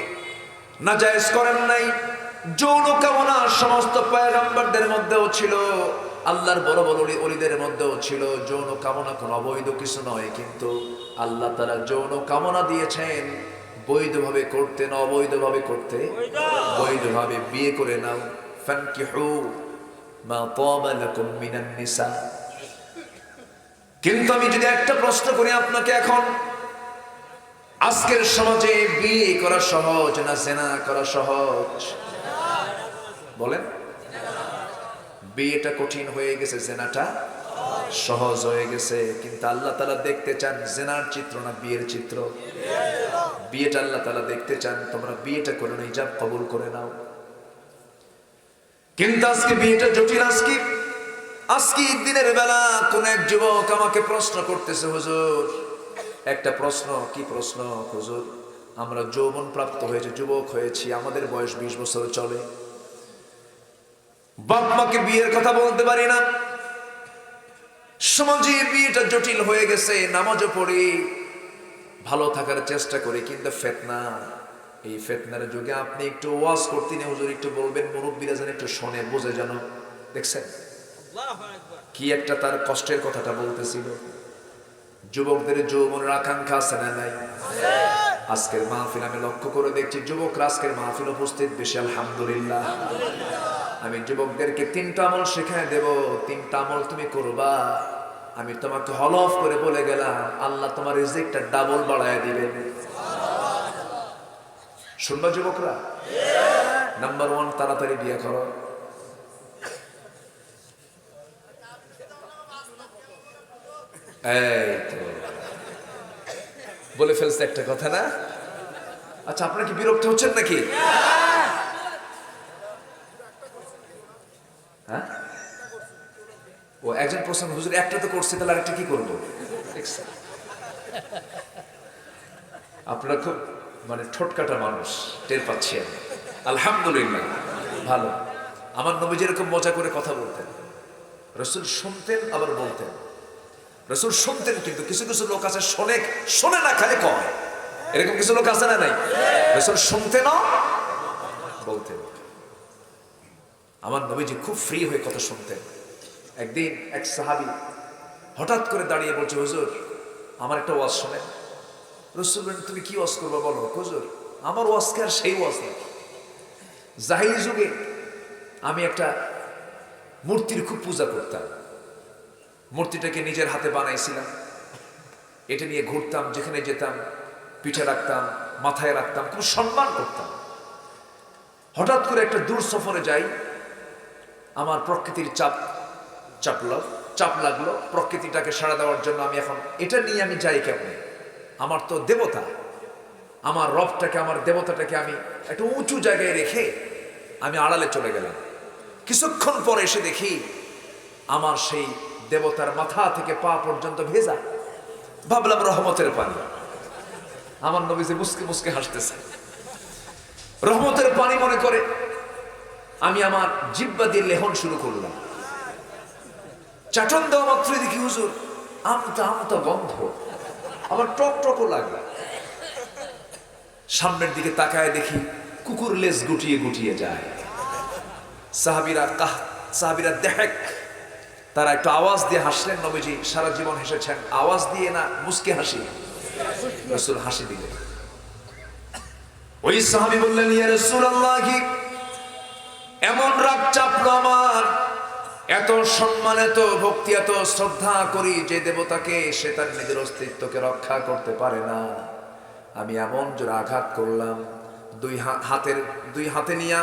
নাজায়েজ করেন নাই। যৌন কামনা সমস্ত পয়গম্বরদের মধ্যেও ছিল, আল্লাহর বড় বড় ওলিদের মধ্যেও ছিল। যৌন কামনা কোনো অবৈধ কিছু নয়, কিন্তু আল্লাহ তাআলা যৌন কামনা দিয়েছেন বৈধভাবে করতে না অবৈধভাবে করতে? বৈধভাবে বিয়ে করে নাও। ফানকিহু মা তাবা লাকুম মিনান নিসা। কিন্তু আমি যদি একটা প্রশ্ন করি আপনাকে, এখন আজকের সমাজে বিয়ে করা সহজ না জিনা করা সহজ? বলেন। বিয়েটা কঠিন হয়ে গেছে, জিনাটা সহজ হয়ে গেছে। কিন্তু আল্লাহ তাআলা দেখতে চান জিনার চিত্র না বিয়ের চিত্র? বিয়েটা আল্লাহ তাআলা দেখতে চান। তোমরা বিয়েটা করে নাও, ইজাব কবুল করে নাও। কিন্তু আজকে বিয়েটা জটিল। আজকে দিনের বেলা কোন এক যুবক আমাকে প্রশ্ন করতেছে, হুজুর একটা প্রশ্ন। কি প্রশ্ন? হুজুর আমরা যৌবন প্রাপ্ত হয়েছে, যুবক হয়েছি, আমাদের বয়স 20 বছর চলে, বাপ মাকে বিয়ের কথা বলতে পারি না, সমাজে বিয়েটা জটিল হয়ে গেছে, নামাজও পড়ি, ভালো থাকার চেষ্টা করি, কিন্তু ফিতনা, এই ফিতনার যুগে আপনি একটু ওয়াজ করতেন হুজুর, একটু বলবেন মুরব্বীরা যেন একটু শোনে বোঝে যেন। দেখছেন কি একটা তার কষ্টের কথাটা বলতেছিল। যুবকদের যৌবনের আকাঙ্ক্ষা আছে না নাই? আজকের মাহফিল আমি লক্ষ্য করে দেখছি যুবকরা আজকের মাহফিল উপস্থিত বেশি, আলহামদুলিল্লাহ। আমি যুবকদেরকে 3টা আমল শেখায় দেব, 3টা আমল তুমি করবা। আমি তোমাকে হলফ করে বলে গেলাম আল্লাহ তোমার রিজিকটা ডাবল বাড়ায় দিবেন। শুনবা যুবকরা? নাম্বার 1, তাড়াতাড়ি বিয়ে করো। এই তো বলে ফেলছে একটা কথা না? আচ্ছা আপনারা কি বিরক্ত হচ্ছেন নাকি? হ্যাঁ, ও একজন প্রশ্ন, হুজুর একটা তো করছে, তাহলে আরেকটা কি করবো? আপনারা খুব মানে ঠোঁটকাটা মানুষ, টের পাচ্ছি আমি, আলহামদুলিল্লাহ ভালো। আমার নবী যেরকম মজা করে কথা বলতেন, রাসূল শুনতেন আবার বলতেন। রাসূল শুনতেন, কিন্তু কিছু কিছু লোক আছে শোনে না খালি কয়, এরকম কিছু লোক আছে না নাই? রাসূল শুনতেন বলতেন। আমার নবীজি খুব ফ্রি হয়ে কথা শুনতেন। একদিন এক সাহাবী হঠাৎ করে দাঁড়িয়ে বলছে, হুজুর আমার একটা ওয়াজ শোনেন। রাসূল বলেন, তুমি কি ওয়াজ করবে বলো। হুজুর আমার ওয়াজকে আর সেই ওয়াজ না। জাহিলি যুগে আমি একটা মূর্তির খুব পূজা করতাম, মূর্তিটাকে নিজের হাতে বানাইছিলাম, এটা নিয়ে ঘুরতাম, যেখানে যেতাম পিঠে রাখতাম, মাথায় রাখতাম, খুব সম্মান করতাম। হঠাৎ করে একটা দূর সফরে যাই, আমার প্রকৃতির চাপ লাগলো, প্রকৃতিটাকে সাড়া দেওয়ার জন্য। আমি এখন এটা নিয়ে আমি যাই কেমনে? আমার তো দেবতা, আমার রবটাকে, আমার দেবতাটাকে আমি একটা উঁচু জায়গায় রেখে আমি আড়ালে চলে গেলাম। কিছুক্ষণ পরে এসে দেখি আমার সেই দেবতার মাথা থেকে পা পর্যন্ত ভেজা। ভাবলাম রহমতের পানি। আমার নবীজি মুসকে মুসকে হাসতেছে, রহমতের পানি মনে করে আমি আমার জিহ্বা দিয়ে লেহন শুরু করলাম। চাটন দেওয়া মাত্রই দেখি হুজুর আমতা গন্ধ, আমার টকটকও লাগলো। সামনের দিকে তাকায় দেখি কুকুর লেজ গুটিয়ে গুটিয়ে যায়। সাহাবীরা দেখ, তারা একটু আওয়াজ দিয়ে হাসলেন। নবীজি সারা জীবন হেসেছেন, আওয়াজ দিয়ে না, মুস্কে হাসি। রাসূল হাসি দিলেন। ওই সাহাবী বললেন, ইয়া রাসূলুল্লাহ, এমন রাগ চাপলো আমার, এত সম্মান, এত ভক্তি, এত শ্রদ্ধা করি যে দেবতাকে, সে তার নিজের অস্তিত্বকে রক্ষা করতে পারে না। আমি এমন জোরে আঘাত করলাম, দুই হাতে নিয়ে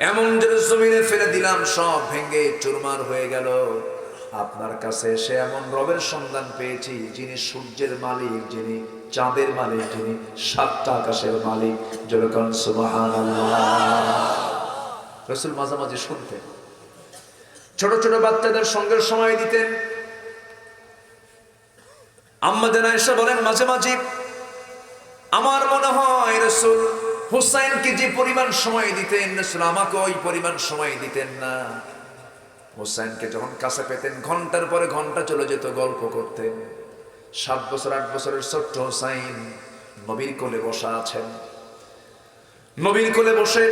এমন জোরে জমিনে ফেলে দিলাম, সব ভেঙে চুরমার হয়ে গেল। আপনার কাছে এসে এমন রবের সন্ধান পেয়েছি, যিনি সূর্যের মালিক, যিনি চাঁদের মালিক, যিনি 7টা আকাশের মালিক। যেরকম সুবহানাল্লাহ। রাসূল মাঝে মাঝে শুনতেন, ছোট ছোট বাচ্চাদের সঙ্গে সময় দিতেন। আম্মা জান আয়েশা বলেন, মাঝে মাঝে আমার মনে হয় রাসূল হুসাইনকে যে পরিমাণ সময় দিতেন, রাসূল আমাকে ওই পরিমাণ সময় দিতেন না। হুসাইনকে যখন কাছে পেতেন, ঘন্টার পরে ঘন্টা চলে যেত গল্প করতেন। 7 বছর 8 বছরের ছোট্ট হুসাইন নবীর কোলে বসা আছেন, নবীর কোলে বসে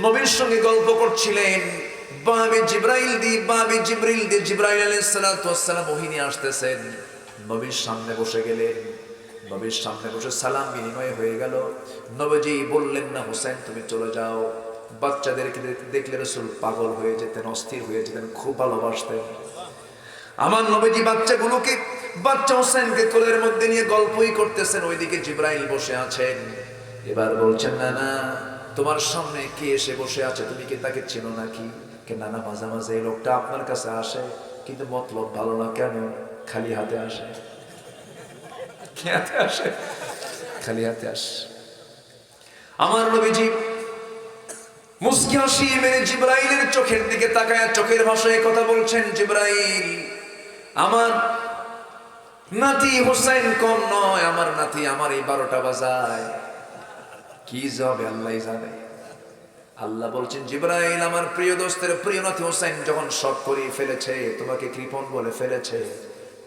নবীর সঙ্গে গল্প করছিলেন। বাবে জিবরাইল জিবরাইল আলাইহিস সালাতু ওয়াস সালাম ওহী নিয়ে আসতেছেন, নবীর সামনে বসে গেলেন। নবীর সামনে বসে সালাম বিনিময় হয়ে গেল। নবীজি বললেন না হুসাইন তুমি চলে যাও। বাচ্চাদেরকে দেখলে রাসূল পাগল হয়ে যেতেন, অস্থির হয়ে যেতেন, খুব ভালোবাসতেন। আমার নবীজি বাচ্চা হুসাইনকে কোলের মধ্যে নিয়ে গল্পই করতেছেন, ওইদিকে জিবরাইল বসে আছেন। এবার বলছেন না না, তোমার সামনে কে এসে বসে আছে, তুমি কি তাকে চেনো নাকি? না না, মাঝে মাঝে এই লোকটা আপনার কাছে আসে, কিন্তু মতলব ভালো না। কেন? খালি হাতে আসে। কি হাতে আসে? খালি হাতে আসে। আমার নবীজি মুস্কি হাসি মেরে জিবরাইলের চোখের দিকে তাকায় চোখের ভাষায় কথা বলছেন, জিবরাইল, আমার নাতি হুসাইন কম নয়, আমার নাতি আমার এই 12টা বাজায়। কি যাবে আল্লাহ জানে। আল্লাহ বলছেন, জিবরাইল, আমার প্রিয় দোস্তের প্রিয় নাতি হুসাইন যখন শক করে ফেলেছে, তোমাকে কৃপণ বলে ফেলেছে,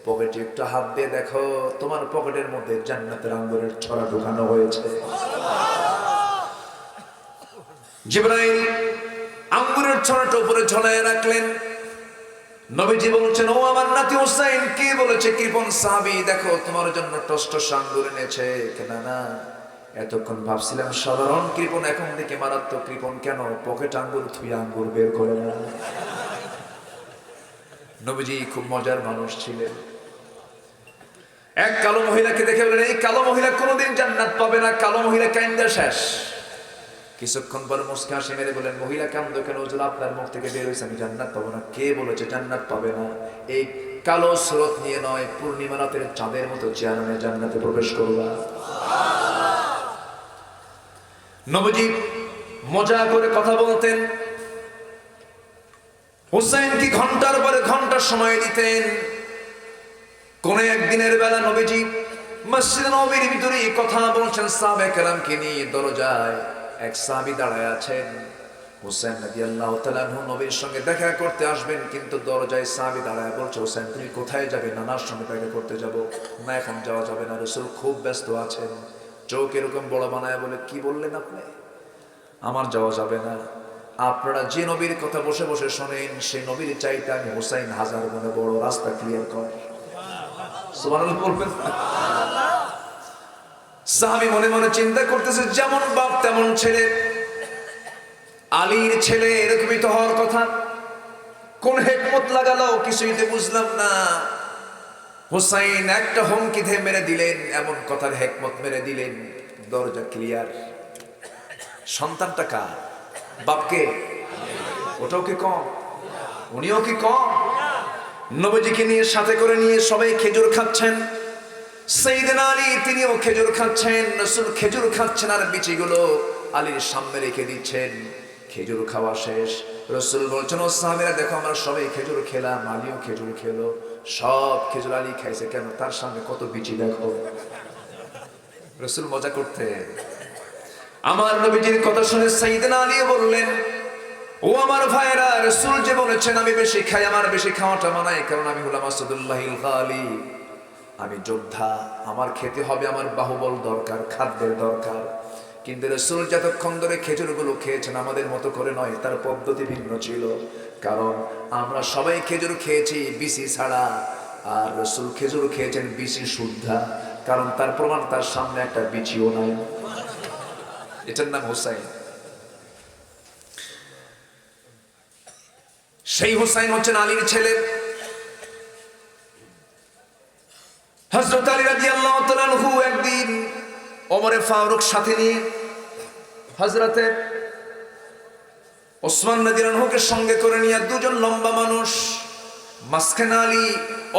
পকেটে একটু হাত দিয়ে দেখো, তোমার পকেটের মধ্যে জান্নাতের আঙ্গুরের ছড়া ঢোকানো হয়েছে। জিবরাইল আঙ্গুরের ছড়াটা উপরে ঝোলায় রাখলেন। নবীজি বলছেন, ও আমার নাতি হুসাইন, কে বলেছে কৃপণ সাহাবী, দেখো তোমার জন্য টস আঙ্গুর এনেছে। না না, এতক্ষণ ভাবছিলাম সাধারণ কৃপণ, এখন থেকে মারাত্মক কৃপণ। কেন? পকেট আঙ্গুর থুই আঙ্গুর বের করে না। নবীজি খুব মজার মানুষ ছিলেন। এক কালো মহিলাকে দেখে বলেন, এই কালো মহিলা কোনোদিন জান্নাত পাবে না। কালো মহিলা কাইন্দা শেষ। কিছুক্ষণ পর মুস্কি হাসি মেরে বলেন, মহিলা কান্দো কেন? হুজুর, আপনার মুখ থেকে বের হয়েছে আমি জান্নাত পাবো না। কে বলেছে জান্নাত পাবে না? এই কালো স্রোত নিয়ে নয়, পূর্ণিমা রাতের চাঁদের মতো চেহারা জান্নাতে প্রবেশ করবা। নবীজি মজা করে কথা বলতেন। হুসাইন কি ঘন্টার পরে ঘন্টা সময় দিতেন। কোন একদিনের বেলা নবীজি মসজিদ নববীর ভিতরে কথা বলছেন সাহাবায়ে কেরামকে নিয়ে। দরজায় এক সাহাবী দাঁড়ায় আছেন। হুসাইন রাদিয়াল্লাহু তাআলা আনহু নবীর সঙ্গে দেখা করতে আসবেন, কিন্তু দরজায় সাহাবী দাঁড়ায় বলছে, হুসাইন তুমি কোথায় যাবে? নানার সঙ্গে দেখা করতে যাব। না, এখন যাওয়া যাবে না, রাসূল খুব ব্যস্ত আছেন। চোখ এরকম বড় বানায় বলে, কি বললেন আপনি? আমার যাওয়া যাবে না। আপনারা যে নবীর কথা বসে বসে শোনেন, সেই নবীর চাইতে আমি হুসাইন হাজার গুণে বড়। রাস্তা ক্লিয়ার কর। সুবহানাল্লাহ বলবেন। সাহাবী মনে মনে চিন্তা করতেছে, যেমন বাপ তেমন ছেলে, আলীর ছেলে এরকমই তো হওয়ার কথা। কোন হিকমত লাগালো কিছুই তো বুঝলাম না। হুসাইন একটা হুমকি দিয়ে মেরে দিলেন, এমন কথার হিকমত মেরে দিলেন, দরজা ক্লিয়ার। সন্তানটা কার? বাপকে? ওটাও কি কম? উনিও কি কম? নবীজিকে নিয়ে সাথে করে নিয়ে সবাই খেজুর খাচ্ছেন। সাইয়েদনা আলী তিনিও খেজুর খাচ্ছেন। রাসূল খেজুর খাচ্ছেন আর বিচিগুলো আলীর সামনে রেখে দিচ্ছেন। খেজুর খাওয়া শেষ, রাসূল বলছেন, ও সাহাবীরা দেখো, আমরা সবাই খেজুর খেলাম, আলীও খেজুর খেলো। সব খেজুর আলী খাইছে, কেন? তার সামনে কত বিচি দেখো। রাসূল মজা করতেন। আমার নবীজির কথা শুনে সাইয়েদনা আলী বললেন, ও আমার ভাইরা, রাসূল যে বলেছেন আমি বেশি খাই, আমার বেশি খাওয়াটা মানায়, কারণ আমি হলাম আসাদুল্লাহিল গালিব। আমি যোদ্ধা, আমার খেতে হবে, আমার বাহুবল দরকার, খাদ্যের দরকার। কিন্তু রাসূল যতক্ষণ ধরে খেজুরগুলো খেয়েছেন আমাদের মতো করে নয়, তার পদ্ধতি ভিন্ন ছিল। কারণ আমরা সবাই খেজুর খেয়েছি বিচি ছাড়া, আর রাসূল খেজুর খেয়েছেন বিচি শুদ্ধা। কারণ তার প্রমাণ তার সামনে একটা বিচিও নাই। এটার নাম হুসাইন। সেই হুসাইন হচ্ছেন আলীর ছেলে। হযরত আলী রাদিয়াল্লাহু তাআলা আনহু একদিন ওমরে ফারুক সাথে নিয়ে হযরতে ওসমান রাদিয়াল্লাহু আনহুকে সঙ্গে করে নিয়ে, দুজন লম্বা মানুষ, মাঝখানে আলী,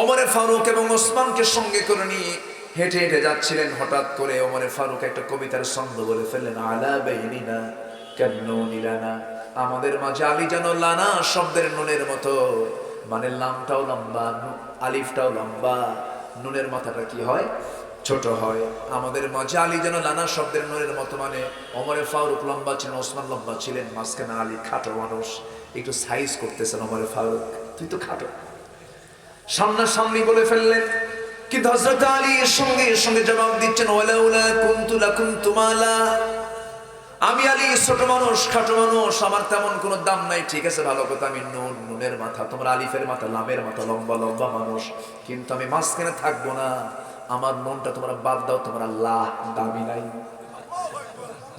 ওমরে ফারুক এবং ওসমানকে সঙ্গে করে নিয়ে হেঁটে হেঁটে যাচ্ছিলেন। হঠাৎ করে ওমরে ফারুক একটা কবিতার ছন্দ বলে ফেললেন, আলা বাইনিনা কান্নুনি লানা, আমাদের মাঝে আলী যেন লানা শব্দের নুনের মতো, মানে লামটাও লম্বা, আলিফটাও লম্বা, নুনের মাথাটা কি হয়? ছোট হয়। আমাদের মাঝে আলী যেন লানা শব্দের নুনের মতো, মানে ওমরে ফারুক লম্বা ছিলেন, ওসমান লম্বা ছিলেন, মাঝখানে আলী খাটো মানুষ। একটু সাইজ করতেছেন ওমরে ফারুক, তুই তো খাটো। সামনাসামনি বলে ফেললেন, কিন্তু হযরত আলী সঙ্গে সঙ্গে জবাব দিচ্ছেন, ওয়ালাউলা কুনতু লাকুনতু মালা, আমি আলী ছোট মানুষ, খাটো মানুষ, আমার তেমন কোনো দাম নাই। ঠিক আছে, ভালো কথা, আমি নুনের মাথা, তোমরা আলিফের মাথা, লামের মাথা, লম্বা লম্বা মানুষ, কিন্তু আমি মাঝখানে থাকবো না। আমার মনটা তোমরা বাদ দাও, তোমার আল্লাহ দামি নাই।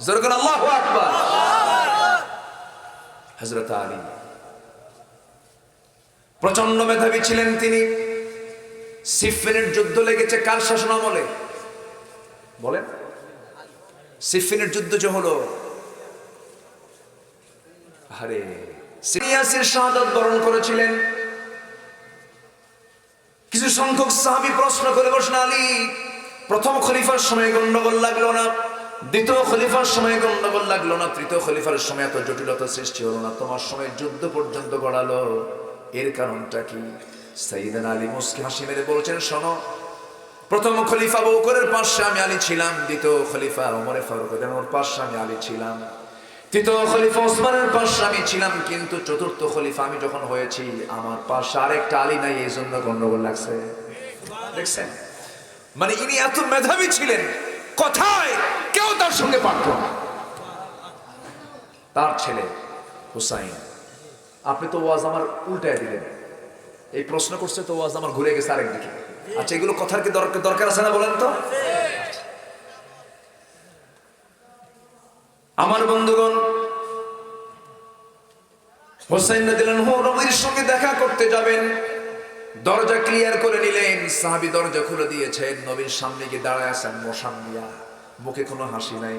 জোরে করে আল্লাহু আকবার। হযরত আলী প্রচন্ড মেধাবী ছিলেন তিনি। সিফিনের যুদ্ধ লেগেছে কার শাসনামলে বলেন? সিফিনের যুদ্ধ যে হলো, আরে সিরিয়াসের শাহাদাত বরণ করেছিলেন। কিছু সংখ্যক সাহাবী প্রশ্ন করে বসলেন, আলী প্রথম খলিফার সময় গন্ডগোল লাগলো না, দ্বিতীয় খলিফার সময় গন্ডগোল লাগলো না, তৃতীয় খলিফার সময় এত জটিলতা সৃষ্টি হলো না, তোমার সময় যুদ্ধ পর্যন্ত গড়ালো, এর কারণটা কি? সাইয়েদনা আলী মুস্কি হাসি মেরে বলছেন, শোনো, প্রথম খলিফা আবু বকরের পাশে আমি আলী ছিলাম, দ্বিতীয় খলিফা ওমর ফারুকের পাশে আমি আলী ছিলাম, তৃতীয় খলিফা ওসমানের পাশে আমি ছিলাম, কিন্তু চতুর্থ খলিফা আমি যখন হয়েছি আমার পাশে আরেকটা আলী নাই, এই জন্য গন্ডগোল লাগছে। দেখছেন, মানে ইনি এত মেধাবী ছিলেন, কথায় কেউ তার সঙ্গে পারত না। তার ছেলে হুসাইন, আপনি তো ওয়াজ আমার উল্টায় দিলেন, এই প্রশ্ন করছে তো ওয়াজ আমার ঘুরে গেছে আরেকদিকে। আচ্ছা, এগুলো কথার কি দরকার আছে না বলেন তো? আমার বন্ধুগণ, হোসেন রাদিয়াল্লাহু আনহু নবীর সঙ্গে দেখা করতে যাবেন, দরজা ক্লিয়ার করে নিলেন, সাহাবী দরজা খুলে দিয়েছেন, নবীর সামনে গিয়ে দাঁড়ায় আছেন মশান দিয়া, মুখে কোনো হাসি নাই।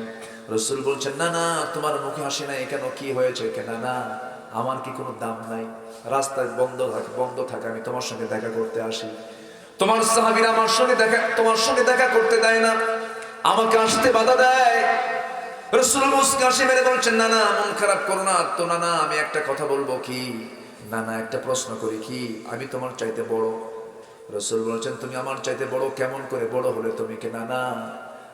রাসূল বলছেন, না না, তোমার মুখে হাসি নাই কেন, কি হয়েছে? কেন না, আমার কি কোনো দাম নাই? রাস্তায় বন্ধ থাকে, আমি তোমার সঙ্গে দেখা করতে আসি, তোমার সাহাবীরা আমার সঙ্গে তোমার সঙ্গে দেখা করতে দেয় না, আমাকে আসতে বাধা দেয়। রাসূল মুস্কি হাসি মেরে বলছেন, না না, মন খারাপ করো না তো। না না, আমি একটা কথা বলবো কি? না না, একটা প্রশ্ন করি কি? আমি তোমার চাইতে বড়। রাসূল বলছেন, তুমি আমার চাইতে বড় কেমন করে বড় হলে তুমি? কে? না না,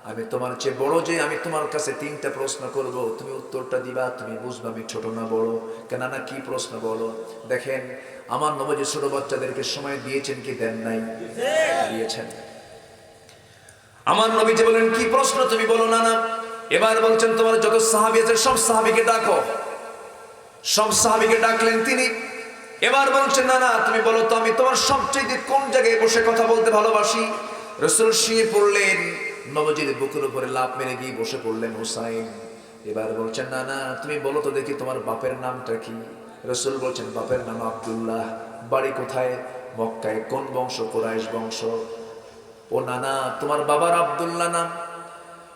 আমি তোমার চেয়ে বড়, যে আমি তোমার কাছে তিনটা প্রশ্ন করব, তুমি উত্তরটা দিবা, তুমি বুঝবা আমি ছোট না বড়। কেন না, কি প্রশ্ন বলো? দেখেন, আমার নবী ছোট বাচ্চাদেরকে সময় দিয়েছেন কি দেন নাই? দিয়েছেন। আমার নবী যে বলেন, কি প্রশ্ন তুমি বলো? না না। এবার বলছেন, তোমার যত সাহাবী আছে সব সাহাবীকে ডাকো। সব সাহাবীকে ডাকলেন তিনি। এবার বলছেন, না না, তুমি বলো তো, আমি তোমার সবচেয়ে কোন জায়গায় বসে কথা বলতে ভালোবাসি? রাসূল শুয়ে পড়লেন, নবজির বুকের উপরে লাফ মেরে গিয়ে বসে পড়লেন হুসাইন। এবার বলছেন, না না, তুমি বলো তো দেখি তোমার বাপের নামটা কি? রাসূল বলছেন, বাপের নাম আব্দুল্লাহ। বাড়ি কোথায়? মক্কায়। কোন বংশ? কুরাইশ বংশ। ও না না, তোমার বাবার আব্দুল্লাহ নাম,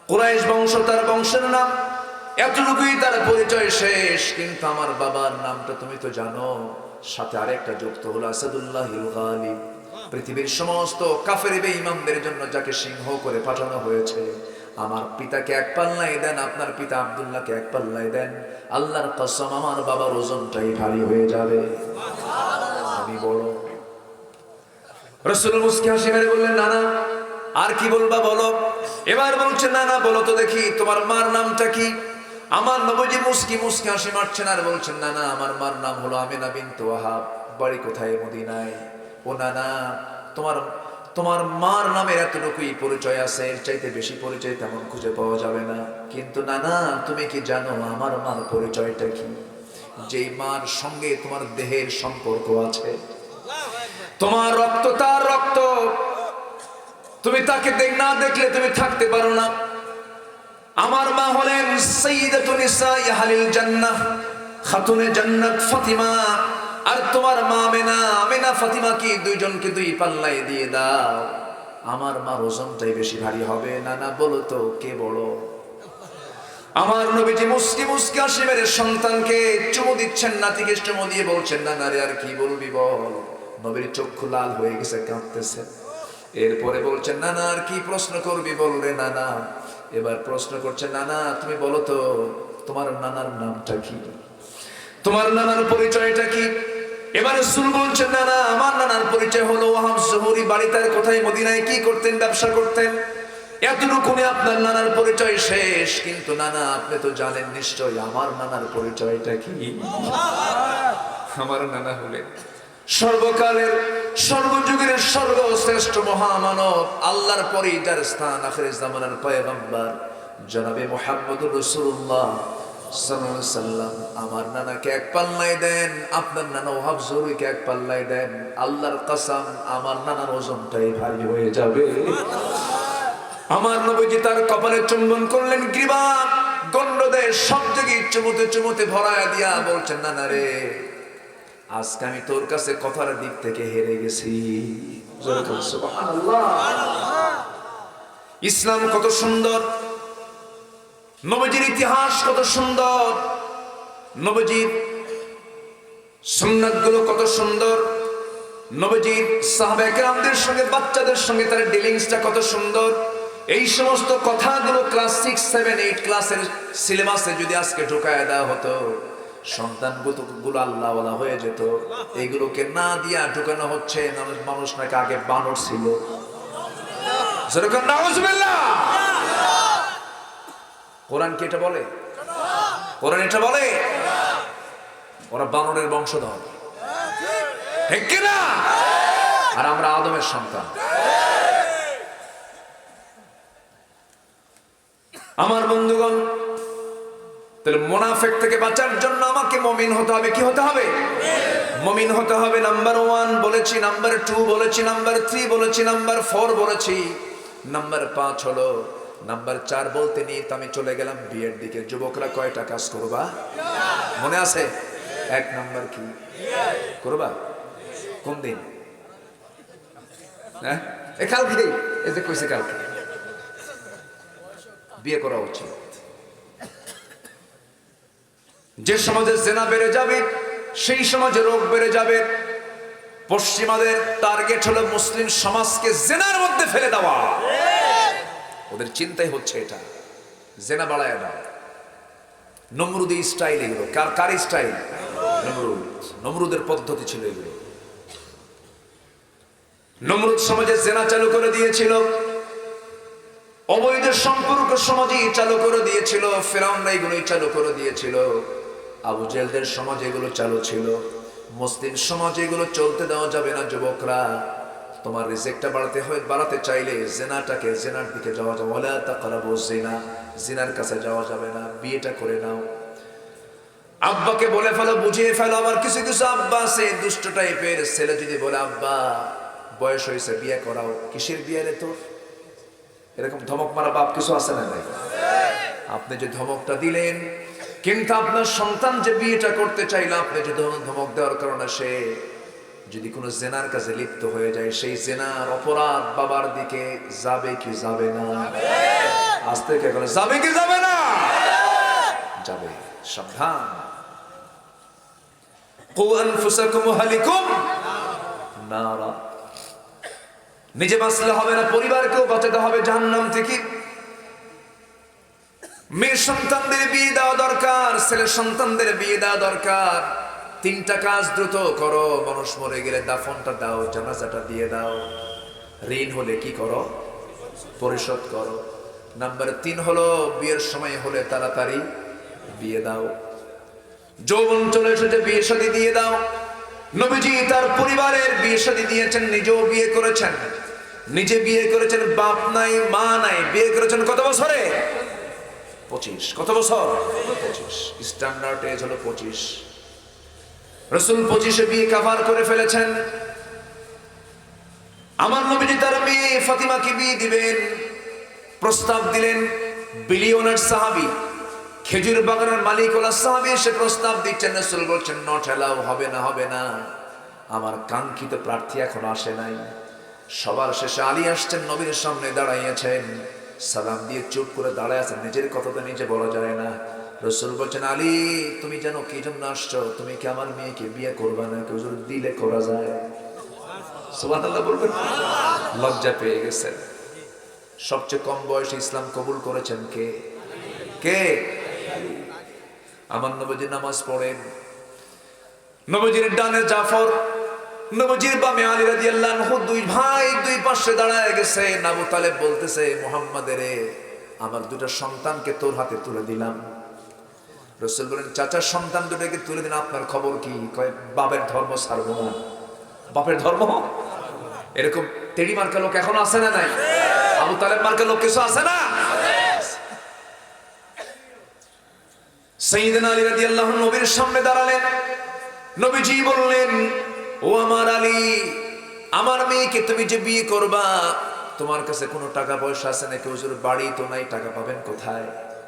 কুরাইশ বংশ তার বংশের নাম, এতটুকুই তার পরিচয় শেষ। কিন্তু আমার বাবার নামটা তুমি তো জানো, সাথে আরেকটা যুক্ত হলো আসাদুল্লাহিল গালিব। পৃথিবীর সমস্ত কাফের বেঈমানদের জন্য যাকে সিংহ করে পাঠানো হয়েছে, আমার পিতাকে এক পাল্লায় দেন, আপনার পিতা আব্দুল্লাহকে এক পাল্লায় দেন, আল্লাহর কসম আমার বাবার ওজনটাই ভারী হয়ে যাবে, আমি বড়। রাসূল মুস্কি হাসি মেরে বললেন, না না, আর কি বলবা বলো? এবার বলছেন, না না, বলো তো দেখি তোমার মার নামটা কি? আমার নবীজি মুস্কি হাসি মারছেন আর বলছেন, না না, আমার মার নাম হলো আমিনা বিনতে ওয়াহাব। বাড়ি কোথায়? মদিনায়। ও না না, তোমার মার নামের এতটুকুই পরিচয় আছে, এর চাইতে বেশি পরিচয় তেমন খুঁজে পাওয়া যাবে না। কিন্তু না না, তুমি কি জানো আমার মার পরিচয়টা কি? যেই মার সঙ্গে তোমার দেহের সম্পর্ক আছে, তোমার রক্ত তার রক্ত, তুমি তাকে না দেখলে তুমি থাকতে পারো না। আমার মা হলেন সাইয়্যিদাতুন নিসাই আহলিল জান্নাহ, খাতুনে জান্নাত ফাতিমা। আর তোমার মা আমিনা ফাতিমা কি দুইজনকে দুই পাল্লায় দিয়ে দাও, আমার মার ওজনটাই বেশি ভারী হবে। না না, বলো তো কে বড়? আমার নবীজি মুস্কি হাসি মেরে সন্তানকে চুমু দিচ্ছেন, নাতিকে চুমু দিয়ে বলছেন, না না রে, আর কি বলবি বল। নবীর চক্ষু লাল হয়ে গেছে, কাঁদতেছে। এরপরে বলছেন, না না, আর কি প্রশ্ন করবি বল রে। না না, এবার প্রশ্ন করছেন, না না, তুমি বলো তো তোমার নানার নামটা কি? তোমার নানার পরিচয়টা কি? এবার রাসূল বলছেন, না না, আমার নানার পরিচয় হলো ওয়াহাব জুহরি। বাড়ি তার কোথায়? মদিনায়। কি করতেন? ব্যবসা করতেন। এতটুকু আপনার নানার পরিচয় শেষ। কিন্তু নানা, আপনি তো জানেন নিশ্চয়ই আমার নানার পরিচয়টা কি? আমার নানা হলেন সর্বকালের সর্বযুগের সর্বশ্রেষ্ঠ মহামানব, আল্লাহর পরে যার স্থান, আখির জামানার পয়গম্বর জনাবে মুহাম্মদুর রাসূলুল্লাহ সাল্লাল্লাহু আলাইহি সাল্লাম, আমার নানাকে এক পাল্লায় দেন, আপনার নানা ওহাব জরুরিকে এক পাল্লায় দেন, আল্লাহর কসম আমার নানার ওজনটাই ভারী হয়ে যাবে। আমার নবীজি তার কপালে চুম্বন করলেন, গ্রীবা গন্ডদের সব জায়গায় চুমুতে চুমুতে ভরায়া দিয়া বলছেন, নানা রে আজকে আমি তোর কাছে কথার দিক থেকে হেরে গেছি। সুবহানাল্লাহ। ইসলাম কত সুন্দর, নবীজির ইতিহাস কত সুন্দর, নবীজির সুন্নাত গুলো কত সুন্দর, নবীজির সাহাবায়ে কেরামদের সঙ্গে বাচ্চাদের সঙ্গে তার ডিলিংসটা কত সুন্দর। এই সমস্ত কথাগুলো ক্লাস 6, 7, 8 ক্লাসের সিলেবাসে যদি আজকে ঢুকায় দেওয়া হতো, সন্তানগুলো আল্লাহওয়ালা হয়ে যেত। এইগুলোকে না দিয়া ঢুকানো হচ্ছে, মানুষ নাকি আগে বানর ছিল। কোরআন কি এটা বলে? কোরআন এটা বলে ওরা বানরের বংশধর, ঠিক কিনা? আর আমরা আদমের সন্তান। আমার বন্ধুগণ, তাহলে মুনাফিক থেকে বাঁচার জন্য আমাকে মুমিন হতে হবে। কি হতে হবে? মুমিন হতে হবে। নাম্বার 1 বলেছি, নাম্বার 2 বলেছি, নাম্বার 3 বলেছি, নাম্বার 4 বলেছি, নাম্বার 5 হলো, নাম্বার 4 বলতে নিয়ে তো আমি চলে গেলাম বিয়ের দিকে। যুবকরা কয়টা কাজ করবা মনে আছে? 1 নাম্বার কি করবা? কোন দিন? হ্যাঁ, কালকে। এই যে কইছে কালকে বিয়ে করা উচিত। যে সমাজে জেনা বেড়ে যাবে সেই সমাজে রোগ বেড়ে যাবে। পশ্চিমাদের টার্গেট হলো মুসলিম সমাজকে জেনার মধ্যে ফেলে দেওয়া। ওদের চিন্তাই হচ্ছে এটা, জেনা বাড়ায় দাও। নমরুদি স্টাইল এগুলো। কার স্টাইল? নমরুদের পদ্ধতি ছিল এগুলো। নমরুদ সমাজে জেনা চালু করে দিয়েছিল, অবৈধ সম্পর্ক সমাজে চালু করে দিয়েছিল, ফেরাউনরা এগুলোই চালু করে দিয়েছিল, আবু জেলদের সমাজে এগুলো চালু ছিল। মুসলিম সমাজে এগুলো চলতে দেওয়া যাবে না। যুবকরা, তোমার রিজেক্টটা বাড়াতে চাইলে জেনাটাকে, জেনার দিকে যাওয়া যাবে। ওয়ালা তাকরাবুজ জিনা, জিনার কাছে যাওয়া যাবে না, বিয়েটা করে নাও। আব্বাকে বলে ফেলো, বুঝিয়ে ফেলো। আবার কিছু কিছু আব্বা আছে দুষ্ট টাইপের, ছেলে যদি বলে আব্বা বয়স হয়েছে বিয়ে করাও, কিসের বিয়ে রে তোর? এরকম ধমক মারা বাপ কিছু আছে না? নাই। আপনি যে ধমকটা দিলেন, কিন্তু আপনার সন্তান যে বিয়েটা করতে চাইল, আপনি যে ধমক দেওয়ার কারণে সে যদি কোনো জেনার কাজে লিপ্ত হয়ে যায়, সেই জেনার অপরাধ বাবার দিকে যাবে কি যাবে না? আজ থেকে এখন যাবে কি যাবে না? যাবে। সাবধান। কু আনফুসাকুম ওয়া আহলিকুম নারা। নিজে বাঁচলে হবে না, পরিবারকেও বাঁচাতে হবে জাহান্নাম থেকে। মেয়ে সন্তানদের বিয়ে দেওয়া দরকার, ছেলে সন্তানদের বিয়ে দেওয়া দরকার। 3টা কাজ দ্রুত করো। মানুষ মরে গেলে দাফনটা দাও, জানাজাটা দিয়ে দাও। ঋণ হলে কি করো? পরিশোধ করো। নাম্বার 3 হলো, বিয়ের সময় হলে তাড়াতাড়ি বিয়ে দাও। যৌবন চলে এসেছে, বিয়ে শাদী দিয়ে দাও। নবীজি তার পরিবারের বিয়ে শাদী দিয়েছেন, নিজেও বিয়ে করেছেন। নিজে বিয়ে করেছেন, বাপ নাই মা নাই। বিয়ে করেছেন কত বছরে? 25। কত বছর? 25। স্ট্যান্ডার্ড এজ হলো 25। রাসূল 25-এ বিয়ে কভার করে ফেলেছেন। আমার নবীজি তার মেয়ে ফাতিমাকে বিয়ে দিবেন, প্রস্তাব দিলেন। বিলিয়নার সাহাবী, খেজুর বাগানের মালিক ওলা সাহাবী এসে প্রস্তাব দিচ্ছেন। রাসূল বলছেন নট অ্যালাউ, হবে না, হবে না। আমার কাঙ্ক্ষিত প্রার্থী এখন আসে নাই। সবার শেষে আলী আসছেন, নবীর সামনে দাঁড়াইয়াছেন, সালাম দিয়ে চুপ করে দাঁড়ায় আছেন। নিজের কথা তো নিজে বলা যায় না। রাসূল বলছেন আলী, তুমি জানো কি জন্য আসছো? তুমি কি আমার মেয়েকে বিয়ে করবে না? হুজুর দিলে করা যায়। সুবহানাল্লাহ বলবেন। লজ্জা পেয়ে গেছেন। সবচেয়ে কম বয়সে ইসলাম কবুল করেছেন কে? কে? আমার নবীজি নামাজ পড়েন, নবীজির ডানে জাফর, নবীজির বামে আলী রাদিয়াল্লাহু আনহু। 2 ভাই 2 পাশে দাঁড়ায় গেছে। আবু তালেব বলতেছে, মুহাম্মদ রে, আমার 2টা সন্তানকে তোর হাতে তুলে দিলাম। রাসূল বলেন, চাচার সন্তান 2টাকে তুলে দিন, আপনার খবর কি? কয়, বাপের ধর্ম ছাড়বো না। বাপের ধর্ম? এরকম তেড়ি মার্কা লোক এখনো আছে না নাই? আবু তালেব মার্কা লোক কিছু আছে না? সাইয়েদনা আলী রাদিয়াল্লাহু আনহু নবীর সামনে দাঁড়ালেন। নবীজি বললেন, ও আমার আলী, আমার মেয়েকে তুমি যে বিয়ে করবা, তোমার কাছে কোনো টাকা পয়সা আছে নাকি? হুজুর, বাড়ি তো নাই, টাকা পাবেন কোথায়?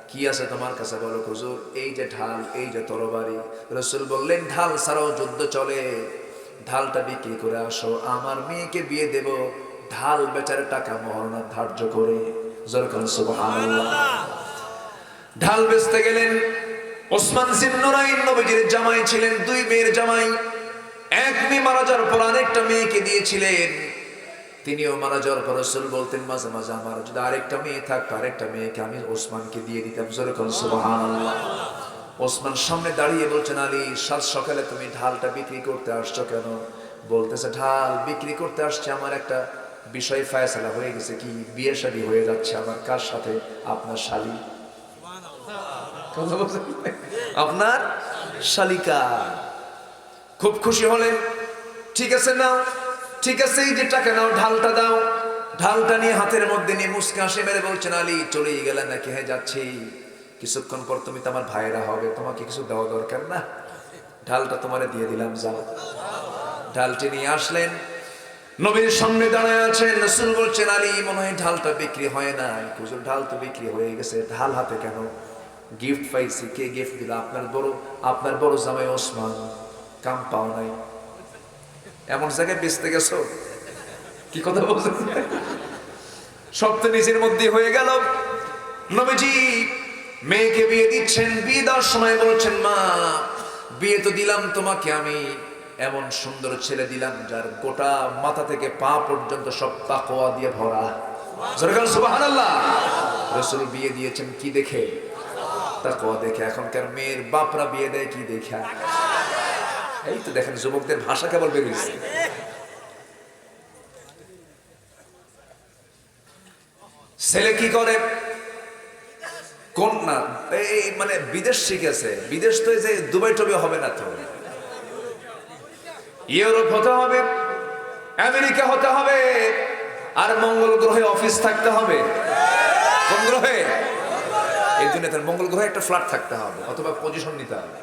কি আছে তোমার কাছে বলো হুজুর? এই যে ঢাল, এই যে তরবারি। রাসূল বললেন, ঢাল ছাড়াও যুদ্ধ চলে, ঢালটা বিক্রি করে আসো, আমার মেয়েকে বিয়ে দেব, ঢাল বেচার টাকা মহরনা ধার্য করে। জোরে সুবহানাল্লাহ। ঢাল বেচতে গেলেন। ওসমান জিন্নুরাইন নবীজির জামাই ছিলেন, দুই মেয়ের জামাই। এক মেয়ে মারা যাওয়ার পর আরেকটা মেয়েকে দিয়েছিলেন। তিনিও মারা যাওয়ার পর রাসূল বলতেন, মাঝে মাঝে আমার যদি আরেকটা মেয়ে থাকতো, আরেকটা মেয়েকে আমি ওসমানকে দিয়ে দিতাম। জোরে সুবহানাল্লাহ। ওসমান সামনে দাঁড়িয়ে বলছেন, আলী, সাত সকালে তুমি ঢালটা বিক্রি করতে আসছো কেন? বলতেছে, ঢাল বিক্রি করতে আসছে, আমার একটা বিষয় ফায়সালা হয়ে গেছে। কি? বিয়ে শাদী হয়ে যাচ্ছে আমার। কার সাথে? আপনার শালী। আপনার শালিকা। খুব খুশি হলেন। ঠিক আছে, নাও, ঠিক আছে, এই যে টাকা নাও, ঢালটা দাও। ঢালটা নিয়ে হাতের মধ্যে নিয়ে মুস্কা হাসি মেরে বলছেন, আলী, চলেই গেলেন নাকি? হ্যাঁ, যাচ্ছি। কিছুক্ষণ পর তুমি তো আমার ভাইরা হবে, তোমাকে কিছু দেওয়া দরকার না? ঢালটা তোমারে দিয়ে দিলাম, যাও। ঢালটি নিয়ে আসলেন, নবীর সামনে দাঁড়ায় আছেন। রাসূল বলছেন, আলী, মনে হয় ঢালটা বিক্রি হয় না। হুজুর, ঢাল তো বিক্রি হয়ে গেছে। ঢাল হাতে কেন? গিফট পাইছি। কে গিফট দিল? আপনার বড় জামাই ওসমান। কাম পাও নাই, এমন জায়গায় বেচতে গেছো? কি কথা বলছেন? সব তো নিজের মধ্যে হয়ে গেল। নবীজি মেয়েকে বিয়ে দিচ্ছেন। বিয়ে দেওয়ার সময় বলছেন, মা, বিয়ে তো দিলাম তোমাকে আমি, এমন সুন্দর ছেলে দিলাম যার গোটা মাথা থেকে পা পর্যন্ত সব তাকওয়া দিয়ে ভরা। সুবহানাল্লাহ। রাসূল বিয়ে দিয়েছেন কি দেখে? তাকওয়া দেখে। এখনকার মেয়ের বাপরা বিয়ে দেয় কি দেখে? এই তো দেখেন, যুবকদের ভাষা কেবল বেরিয়েছে। ছেলে কি করে? কোন না, এই মানে বিদেশ শিখেছে। বিদেশ তো এই যে দুবাই টবি হবে না তো, ইউরোপ হতে হবে, আমেরিকা হতে হবে, আর মঙ্গল গ্রহে অফিস থাকতে হবে। কোন গ্রহে? এই দুনিয়াতে মঙ্গল গ্রহে একটা ফ্ল্যাট থাকতে হবে, অথবা পজিশন নিতে হবে।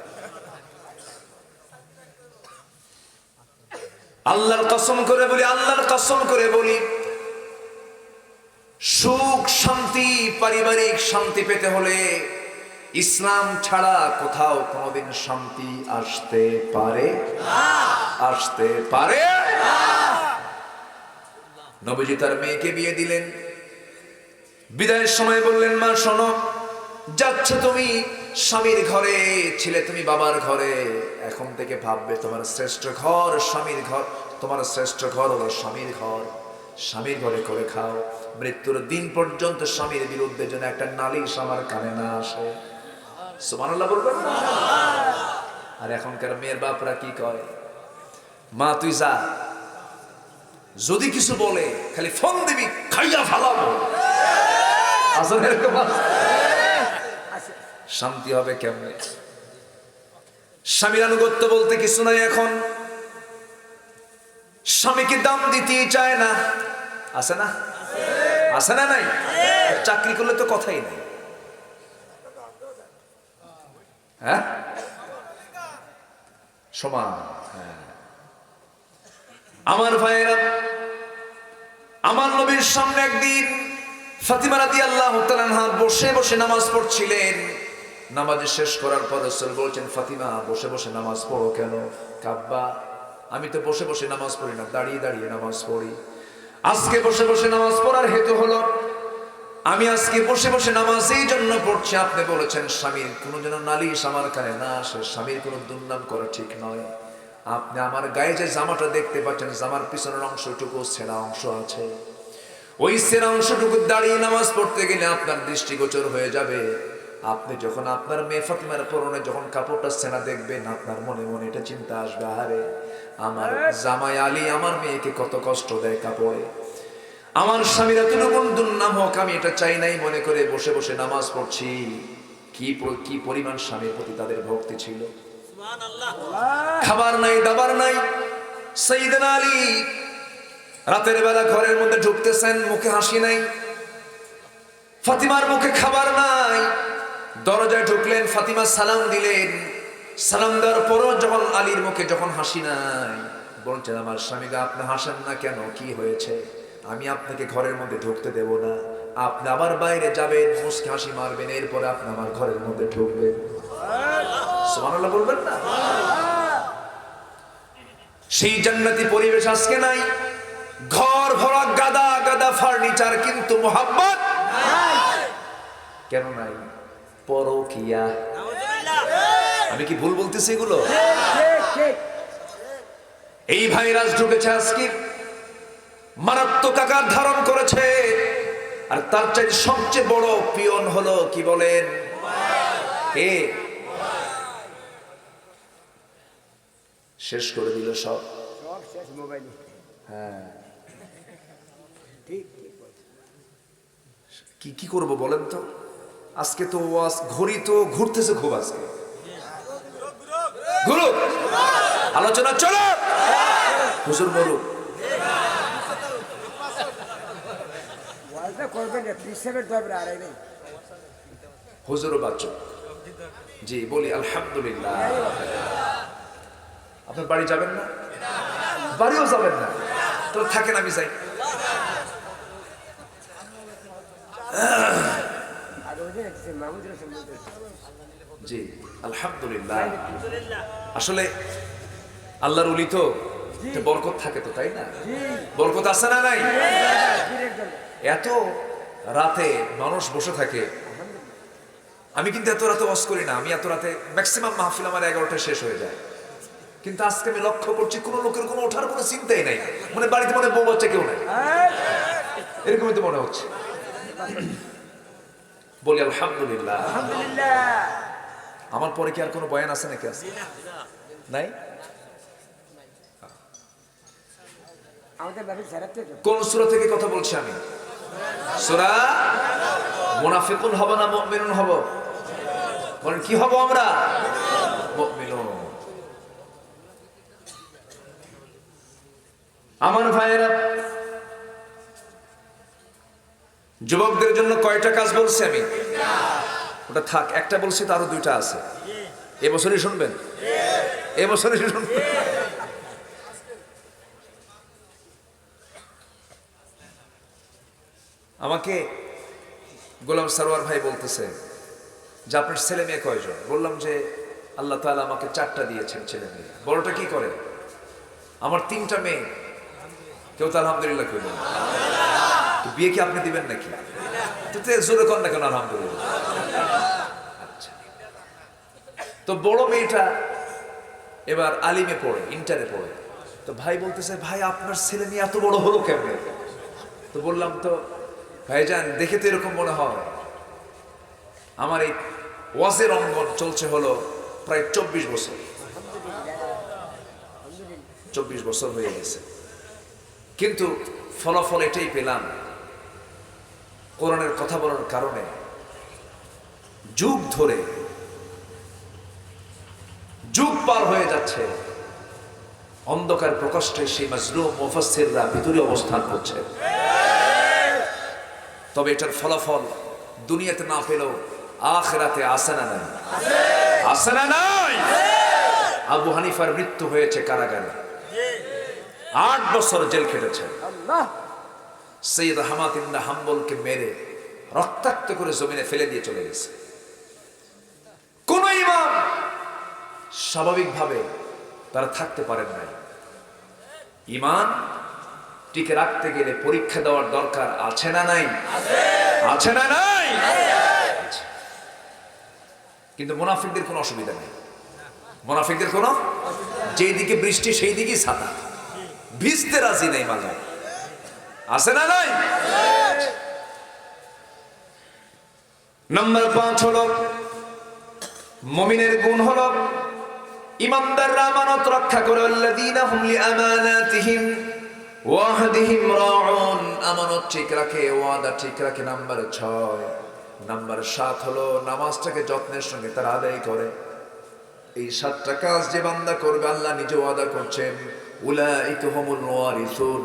আল্লাহর কসম করে বলি, আল্লাহর কসম করে বলি, সুখ শান্তি, পারিবারিক শান্তি পেতে হলে ইসলাম ছাড়া কোথাও কোনোদিন শান্তি আসতে পারে না। আসতে পারে না। নবীজি তার মেয়েকে বিয়ে দিলেন। বিদায়ের সময় বললেন, মা শোনো, যাচ্ছ তুমি স্বামীর ঘরে, ছিলে তুমি বাবার ঘরে, এখন থেকে ভাববে তোমার শ্রেষ্ঠ ঘর স্বামীর ঘর, তোমার শ্রেষ্ঠ ঘর হলো স্বামীর ঘর। স্বামীর ঘরে করে খাও, মৃত্যুর দিন পর্যন্ত স্বামীর বিরুদ্ধে যেন একটা নালিশ আমার কানে না আসে। সুবহানাল্লাহ বলবেন না? আর এখনকার মেয়ের বাপরা কি কয়? মা তুই যা, যদি কিছু বলে খালি ফোন দিবি, খাইয়া ফালাবো। আসলে এরকম শান্তি হবে কেমনে? স্বামীর আনুগত্য বলতে কিছু নাই। এখন স্বামীকে দাম দিতেই চায় না। আছে না? আছে না? নাই? চাকরি করলে তো কথাই নাই। হ্যাঁ, সমান। আমার ভাইয়েরা, আমার নবীর সামনে একদিন ফাতিমা রাদিয়াল্লাহু তাআলা আনহা বসে বসে নামাজ পড়ছিলেন। নামাজ শেষ করার পর রাসূল বলছেন, ফাতিমা, বসে বসে নামাজ পড়ো কেন? কাব্বা, আমি তো বসে বসে নামাজ পড়ি না, দাঁড়িয়ে দাঁড়িয়ে নামাজ পড়ি। আজকে বসে বসে নামাজ পড়ার হেতু হলো, আমি আজকে বসে বসে নামাজ এই জন্য পড়ছি, আপনি বলেছেন স্বামীর কোনো যেন নালিশ আমার কানে না আসে, স্বামীর কোনো দুর্নাম করা ঠিক নয়। আপনি আমার গায়ে যে জামাটা দেখতে পাচ্ছেন, জামার পিছনের অংশটুকু ছেঁড়া অংশ আছে, ওই ছেঁড়া অংশটুকু দাঁড়িয়ে নামাজ পড়তে গেলে আপনার দৃষ্টিগোচর হয়ে যাবে। আপনি যখন আপনার মেয়ে ফাতিমার পরনে যখন কাপড়টা ছেঁড়া দেখবেন, আপনার মনে মনে এটা চিন্তা আসবে, আরে আমার জামাই আলী আমার মেয়েকে কত কষ্ট দেয় কাপড়ে, আমার স্বামীর এতটুকু দুর্নাম হোক, আমি এটা চাই নাই মনে করে বসে বসে নামাজ পড়ছি। কি পরিমাণ স্বামীর প্রতি তাদের ভক্তি ছিল। খাবার নাই, দাবার নাই। সাইয়েদনা আলী রাতের বেলা ঘরের মধ্যে ঢুকতেছেন, মুখে হাসি নাই। ফাতিমার মুখে খাবার নাই, দরজায় ঢুকলেন, ফাতিমা সালাম দিলেন। সালাম দেওয়ার পরও যখন আলীর মুখে যখন হাসি নাই, বলছেন আমার স্বামীকে আপনি হাসেন না কেন, কি হয়েছে? আমি আপনাকে ঘরের মধ্যে ঢুকতে দেব না, আপনি আবার বাইরে যাবেন, মুস্কি হাসি মারবেন, এরপরে আপনি আমার ঘরের মধ্যে ঢুকবেন। সুবহানাল্লাহ বলবেন না? সেই জান্নাতি পরিবেশ আজকে নাই। ঘর ভরা গাদা গাদা ফার্নিচার, কিন্তু মোহাব্বত কেন নাই? পরকিয়া। আমি কি ভুল বলতেছি এগুলো? এই ভাইরাস ঢুকেছে আজকে, মারাত্মক আকার ধারণ করেছে। আর তার চাইতে সবচেয়ে বড় পিয়ন হলো কি বলেন? কে শেষ করে দিল সব? হ্যাঁ, কি কি করবো বলেন তো? আজকে তো ঘড়ি তো ঘুরতেছে খুব, আজকে ঘুরুক, আলোচনা চলো, হুজুর বলুক। হুজুরও বাচ্চা, জি বলি আলহামদুলিল্লাহ। আপনার বাড়ি যাবেন না? বাড়িও যাবেন না? তো থাকেন, আমি যাই। জি আলহামদুলিল্লাহ। আসলে আল্লাহর ওলি তো বরকত থাকে তো, তাই না? বরকত আছে না নাই? এত রাতে মানুষ বসে থাকে। আমি কিন্তু এত রাতে ওয়াজ করি না, আমি এত রাতে ম্যাক্সিমাম মাহফিল আমার 11টা শেষ হয়ে যায়। কিন্তু আজকে আমি লক্ষ্য করছি কোনো লোকের কোনো ওঠার কোনো চিন্তাই নাই, মানে বাড়িতে মনে বউ বাচ্চা কেউ নাই, এরকমই তো মনে হচ্ছে। বলি আলহামদুলিল্লাহ। আমার পরে কি আর কোনো বয়ান আছে নাকি? আছে নাই? কোন সূরা থেকে কথা বলছি আমি? সূরা মুনাফিকুন হব না মুমিনুন হব? বলেন কি হব আমরা? মুমিনুন। আমার ভাইয়েরা, যুবকদের জন্য কয়টা কাজ বলছি আমি? ওটা থাক, একটা বলছি তো আরো 2টা আছে। এবছরই শুনবেন, এবছরই শুনবেন। আমাকে গোলাম সরোয়ার ভাই বলতেছে যে আপনার ছেলে মেয়ে কয়জন? বললাম যে আল্লাহ তাআলা আমাকে 4টা দিয়েছেন ছেলে মেয়ে। বড়টা কি করে? আমার 3টা মেয়ে। কেউ তো আলহামদুলিল্লাহ কইল না। বিয়ে কি আপনি দিবেন নাকি? তো জোরে কর না কেন আলহামদুলিল্লাহ? আচ্ছা, তো বড় মেয়েটা এবার আলিমে পড়ে, ইন্টারে পড়ে। তো ভাই বলতেছে ভাই আপনার ছেলে মেয়ে এত বড় হলো কেমনে? তো বললাম তো ভাইজান দেখে তো এরকম মনে হয়, আমার এই ওয়াজের অঙ্গন চলছে হলো প্রায় 24 বছর। 24 বছর হয়ে গেছে, কিন্তু ফলাফল এটাই পেলাম, কোরআনের কথা বলার কারণে যুগ ধরে যুগ পার হয়ে যাচ্ছে, অন্ধকার প্রকোষ্ঠে সেই মাজলুম মুফাসসিররা ভিতরে অবস্থান করছে। তবে এটার ফলাফল দুনিয়াতে না পেলেও আখিরাতে আছে না নাই? আছে না নাই? আবু হানিফার মৃত্যু হয়েছে কারাগারে, 8 বছর জেল খেটেছেন। সৈয়দ আহমদ ইবনে হাম্বলকে মেরে রক্তাক্ত করে জমিনে ফেলে দিয়ে চলে গেছে। কোন ইমাম স্বাভাবিকভাবে তারা থাকতে পারেন নাই। ঈমান টিকে রাখতে গেলে পরীক্ষা দেওয়ার দরকার আছে না নাই? আছে না নাই? কিন্তু মুনাফিকদের কোনো অসুবিধা নেই। মুনাফিকদের কোনো, যেদিকে বৃষ্টি সেই দিকেই ছাতা, ভিজতে রাজি নেই মাঝে। আছে না নাই? নাম্বার 5 হলো মুমিনের গুণ হলো ইমানদাররা আমানত রক্ষা করে। আল্লাযীনা হুম লিআমানাতিহিম ওয়া আহদিহিম রাউন, আমানত ঠিক রাখে, ওয়াদা ঠিক রাখে। নাম্বার 6। নাম্বার 7 হলো নামাজটাকে যত্নের সঙ্গে তারা আদায় করে। এই 7টা কাজ যে বান্দা করবে, আল্লাহ নিজে ওয়াদা করছেন উলাইকা হুমুল ওয়ারিসুন,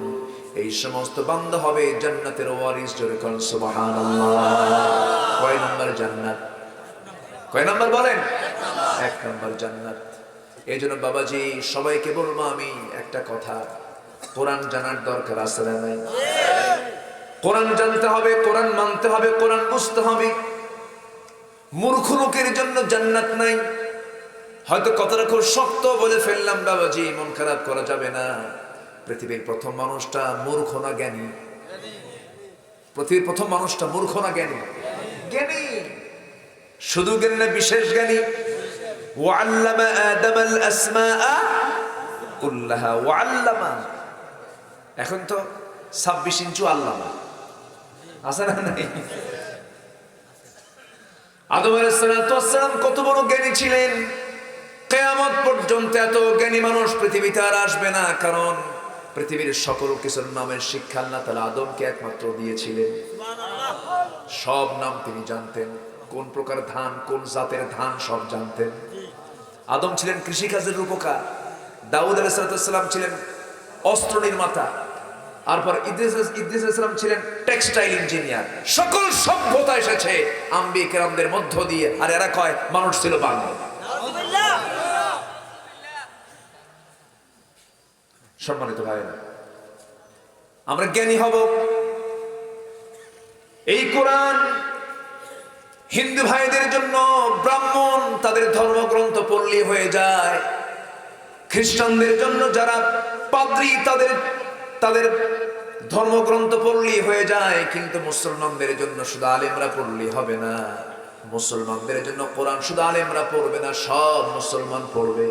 এই সমস্ত বান্দা হবে জান্নাতের ওয়ারিস। জোরে কোন সুবহানাল্লাহ। কয় নাম্বার জান্নাত? কয় নাম্বার বলেন? 1 নাম্বার জান্নাত। এই জন্য বাবাজি সবাইকে বলবো আমি একটা কথা, কোরআন জানার দরকার আছে না নাই? কোরআন জানতে হবে, কোরআন মানতে হবে, কোরআন বুঝতে হবে। মূর্খ লোকের জন্য জান্নাত নাই। হয়তো কথাটা খুব শক্ত বলে ফেললাম বাবাজি, মন খারাপ করা যাবে না। পৃথিবীর প্রথম মানুষটা মূর্খ না জ্ঞানী? পৃথিবীর প্রথম মানুষটা মূর্খ না জ্ঞানী? জ্ঞানী। শুধু জ্ঞানী না, বিশেষ জ্ঞানী। ওয়াল্লামা আদামাল আসমাআ কুল্লাহা ওয়াল্লামা। এখন তো 26 ইঞ্চি আল্লামা আছে না নাই? আদম আলাইহিস সালাম কত বড় জ্ঞানী ছিলেন। কিয়ামত পর্যন্ত এত জ্ঞানী মানুষ পৃথিবীতে আর আসবে না, কারণ পৃথিবীর সকল কিছুর নামের শিক্ষা আল্লাহ তাআলা আদমকে একমাত্র দিয়েছিলেন। সব নাম তিনি জানতেন, কোন প্রকার ধান, কোন জাতের ধান সব জানতেন। আদম ছিলেন কৃষিকাজের রূপকার, দাউদ আলাইহিস সালাম ছিলেন অস্ত্র নির্মাতা, তারপর ইদ্রিস আলাইহিস সালাম ছিলেন টেক্সটাইল ইঞ্জিনিয়ার। সকল সভ্যতা এসেছে আম্বিয়া কেরামদের মধ্য দিয়ে, আর এরা কয় মানুষ ছিল বাংলা। সম্মানিত ভাইরা, আমরা জ্ঞানী হব। এই কোরআন হিন্দু ভাইদের জন্য ব্রাহ্মণ, তাদের ধর্মগ্রন্থ পড়লে হয়ে যায়। খ্রিস্টানদের জন্য যারা পাদ্রী, তাদের ধর্মগ্রন্থ পড়লে হয়ে যায়। কিন্তু মুসলমানদের জন্য শুধু আলেমরা পড়লে হবে না। মুসলমানদের জন্য কোরআন শুধু আলেমরা পড়বে না, সব মুসলমান পড়বে,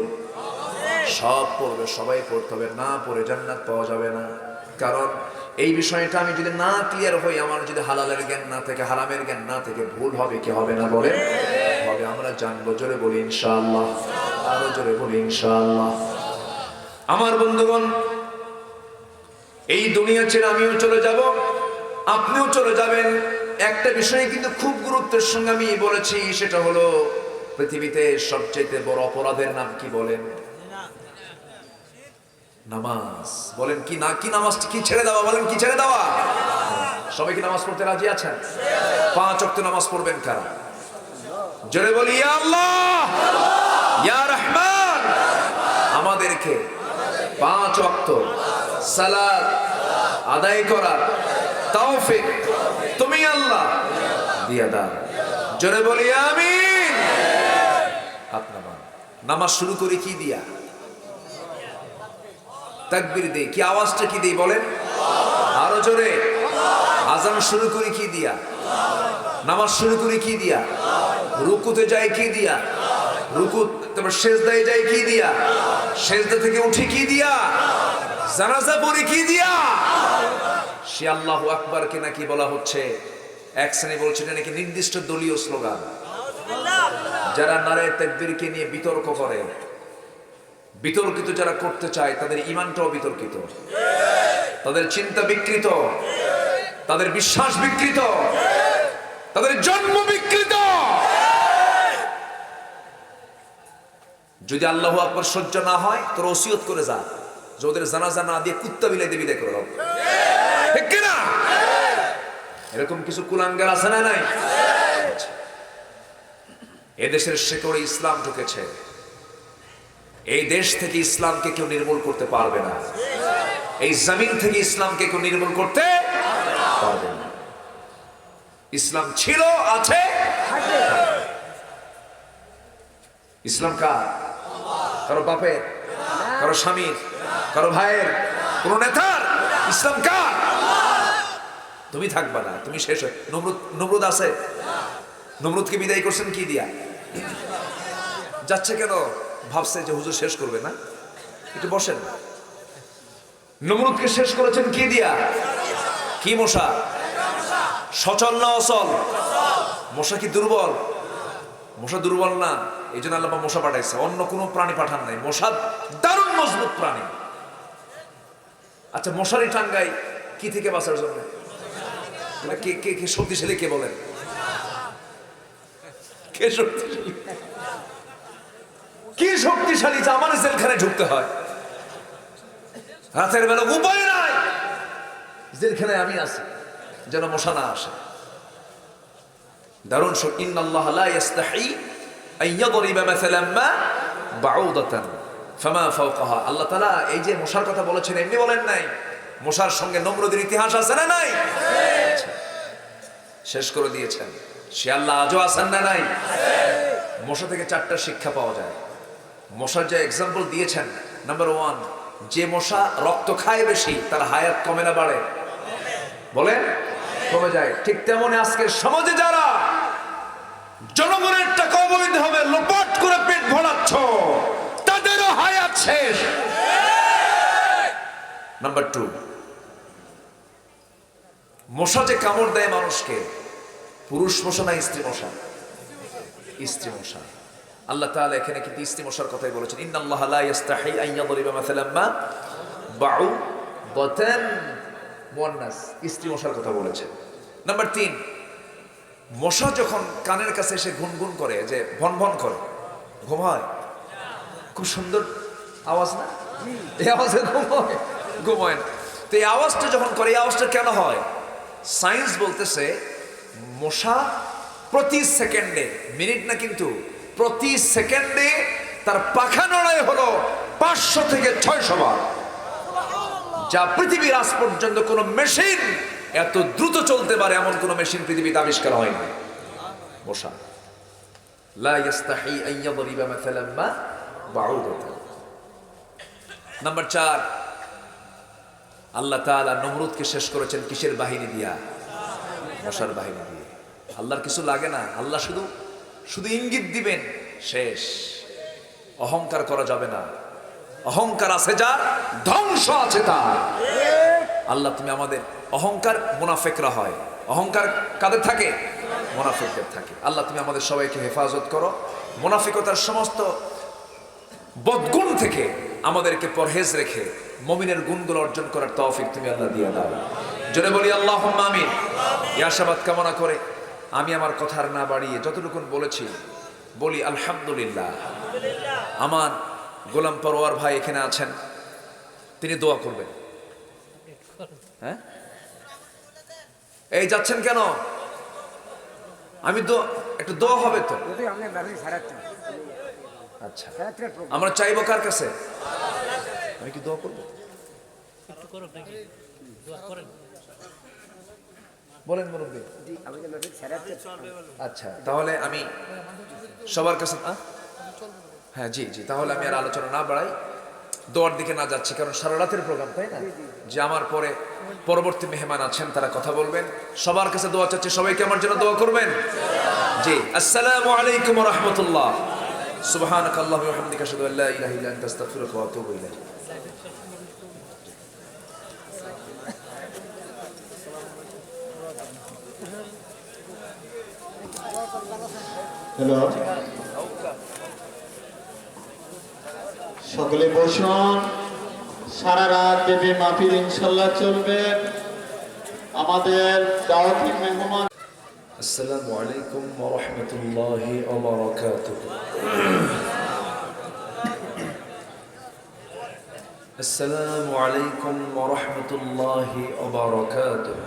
সব পড়বে, সবাই পড়তে হবে। না পড়ে জান্নাত পাওয়া যাবে না। কারণ এই বিষয়টা আমি যদি না ক্লিয়ার হই, আমার যদি হালালের জ্ঞান না থেকে, হারামের জ্ঞান না থেকে, ভুল হবে কি হবে না বলে? হবে। আমরা জানবো। জোরে বলি ইনশাআল্লাহ, আরো জোরে বলি ইনশাআল্লাহ। আমার বন্ধুগণ, এই দুনিয়া ছেড়ে আমিও চলে যাব, আপনিও চলে যাবেন। একটা বিষয় কিন্তু খুব গুরুত্বের সঙ্গে আমি বলেছি, সেটা হলো পৃথিবীতে সবচেয়ে বড় অপরাধের নাম কি বলেন? নামাজ। বলেন কি না? কি নামাজ? কি ছেড়ে দেওয়া? বলেন কি ছেড়ে দেওয়া? সবাই কি নামাজ পড়তে রাজি আছেন? 5 ওয়াক্ত নামাজ পড়বেন কারা? জোরে বলি ইয়া আল্লাহ, ইয়া রহমান। আমাদেরকে 5 ওয়াক্ত সালাত আদায় করার তৌফিক তুমি আল্লাহ দিয়া দাও। জোরে বলি আমিন। হাত নামান। নামাজ শুরু করি কি দিয়া? তাকবীর দেই। কি আওয়াজটা কি দেই বলেন? আরো জোরে। আজান শুরু করি কি দিয়া? নামাজ শুরু করি কি দিয়া? রুকুতে যাই কি দিয়া? রুকু, তারপর সেজদায় যাই কি দিয়া? সেজদা থেকে উঠি কি দিয়া? জানাজা পড়ি কি দিয়া? সে আল্লাহু আকবার কে নাকি বলা হচ্ছে, এক শ্রেণী বলছে এটা নাকি নির্দিষ্ট দলীয় স্লোগান। যারা নারে তাকবীরকে নিয়ে বিতর্ক করে, বিতর্কিত যারা করতে চায়, তাদের ঈমানটাও বিতর্কিত, তাদের চিন্তা বিকৃত, তাদের বিশ্বাস বিকৃত, তাদের জন্ম বিকৃত। যদি আল্লাহু আকবার সহ্য না হয়, তোর ওসিয়ত করে যা যে ওদের জানাজা না দিয়ে কুত্তা বিলাই দিয়ে বিদায় করে দাও। ঠিক কি না? এরকম কিছু কুলাঙ্গার আছে না নাই? এদেশের শেকড়ে ইসলাম ঢুকেছে। এই দেশ থেকে ইসলামকে কেউ নির্মূল করতে পারবে না। এই জমিন থেকে ইসলামকে কেউ নির্মূল করতে পারবে না। ইসলাম ছিল, আছে। ইসলাম কার? কারো বাপের, কারো স্বামীর, কারো ভাইয়ের, কোন নেতার? ইসলাম কার? তুমি থাকবা না, তুমি শেষ হয়ে। নমরুদ আছে, নমরুদকে বিদায় করছেন কি দিয়া? যাচ্ছে কেন? ভাবছে যে হুজুর শেষ করবে না, একটু বসেন। নমরুদকে শেষ করেছেন কি দিয়া? কি মশা? সচল না অচল? মশা কি দুর্বল? মশা দুর্বল না, এই জন্য আল্লাহ মশা পাঠাইছে, অন্য কোনো প্রাণী পাঠান নাই। মশা দারুণ মজবুত প্রাণী। আচ্ছা, মশারি টাঙ্গাই কি থেকে বাঁচার জন্য? কে কে কে শক্তিশালী? কে বলেন? কে শক্তিশালী? কি শক্তিশালী যে আমার জেলখানায় ঢুকতে হয়? রাতের বেলা উপায় নাই, জেলখানায় আমি আছি যেন মশা না আসে। দারুণ ইন্নাল্লাহ লা ইস্তাহি আইয়াদরিবা মাসালাম মা বাউদাতান ফামা ফাওকাহা। আল্লাহ তাআলা এই যে মশার কথা বলেছেন এমনি বলেন নাই, মশার সঙ্গে নমরুদের ইতিহাস আছে না নাই? শেষ করে দিয়েছেন। সে আল্লাহ আজও আছেন না নাই? মশা থেকে 4টা শিক্ষা পাওয়া যায়। মশার যে এক্সাম্পল দিয়েছেন, নাম্বার 1, যে মশা রক্ত খায় বেশি তার হায়াত কমে না বাড়ে? বলেন কমে যায়। ঠিক তেমনি আজকের সমাজে যারা জনগণের টাকা অবৈধভাবে লোপাট করে পেট ভরাচ্ছ তাদেরও হায়াত শেষ। নাম্বার 2, মশা যে কামড় দেয় মানুষকে, পুরুষ মশা না স্ত্রী মশা? স্ত্রী মশা। আল্লাহ তাআলা এখানে কিন্তু স্ত্রী মশার কথাই বলেছেন, ইন্নাল্লাহা লা ইস্তাহি আন ইয়াদরিবা মাসালাম মা বাউদাতান, মুয়ান্নাস, স্ত্রী মশার কথা বলেছেন। নাম্বার 3, মশা যখন কানের কাছে এসে গুনগুন করে, যে ভন ভন করে, ঘুম হয়, খুব সুন্দর আওয়াজ না? এই আওয়াজে ঘুম হয় না। তো এই আওয়াজটা যখন করে, এই আওয়াজটা কেন হয়? সায়েন্স বলতেছে মশা প্রতি সেকেন্ডে, মিনিট না কিন্তু, প্রতি সেকেন্ডে তার পাখা নড়াই হলো 500 থেকে 600 বার, যা পৃথিবীর আজ পর্যন্ত কোনো মেশিন এত দ্রুত চলতে পারে এমন কোন মেশিন পৃথিবীতে আবিষ্কার হয়নি। মশা লা ইস্তাহি আন ইয়াদরিবা মাসালাম মা বাউদাতান। নাম্বার 4, আল্লাহ তাআলা নমরুদকে শেষ করেছেন কিসের বাহিনী দিয়া? মশার বাহিনী দিয়ে। আল্লাহর কিছু লাগে না, আল্লাহ শুধু ইঙ্গিত দিবেন, শেষ। অহংকার করা যাবে না। অহংকার আছে যার, ধ্বংস আছে তার। আল্লাহ তুমি আমাদের, অহংকার মুনাফিকরা হয়, অহংকার কাদের থাকে? মুনাফিকদের থাকে। আল্লাহ তুমি আমাদের সবাইকে হেফাজত করো, মুনাফিকতার সমস্ত বদগুণ থেকে আমাদেরকে পরহেজ রেখে মুমিনের গুণগুলো অর্জন করার তৌফিক তুমি আল্লাহ দিয়ে দাও। জোরে বলি আল্লাহুম্মা আমিন। এই আশাবাদ কামনা করে আমি আমার কথার না বাড়িয়ে যতটুকুন বলেছি বলি আলহামদুলিল্লাহ। আমার গোলাম পরোয়ার ভাই এখানে আছেন, তিনি দোয়া করবেন। হ্যাঁ, এই যাচ্ছেন কেন? আমি একটু দোয়া হবে তো। আচ্ছা, আমরা চাইবো কার কাছে? আমি কি দোয়া করবো? বলেন মুরব্বী। আচ্ছা, তাহলে আমি সবার কাছে, হ্যাঁ জি জি, তাহলে আমি আর আলোচনা না বাড়াই, দোয়ার দিকে না যাচ্ছি, কারণ সারা রাতের প্রোগ্রাম, তাই না? যে আমার পরে পরবর্তী মেহমান আছেন তারা কথা বলবেন। সবার কাছে দোয়া চাচ্ছি, সবাইকে আমার জন্য দোয়া করবেন। জি, আসসালামু আলাইকুম ওয়া রাহমাতুল্লাহ। সুবহানাকাল্লাহু ওয়া বিহামদিকা আশহাদু আল্লা ইলাহা ইল্লা আনতা আস্তাগফিরুকা ওয়া আতুবু ইলাইক। হ্যালো, সকলে বসুন। সারা রাত দেবী মাহফিল ইনশাল্লাহ চলবে। আমাদের দাওয়াতি মেহমান। আসসালামু আলাইকুম ওয়া রাহমাতুল্লাহি ওয়া বারাকাতুহু। আসসালামু আলাইকুম ওয়া রাহমাতুল্লাহি ওয়া বারাকাতুহু।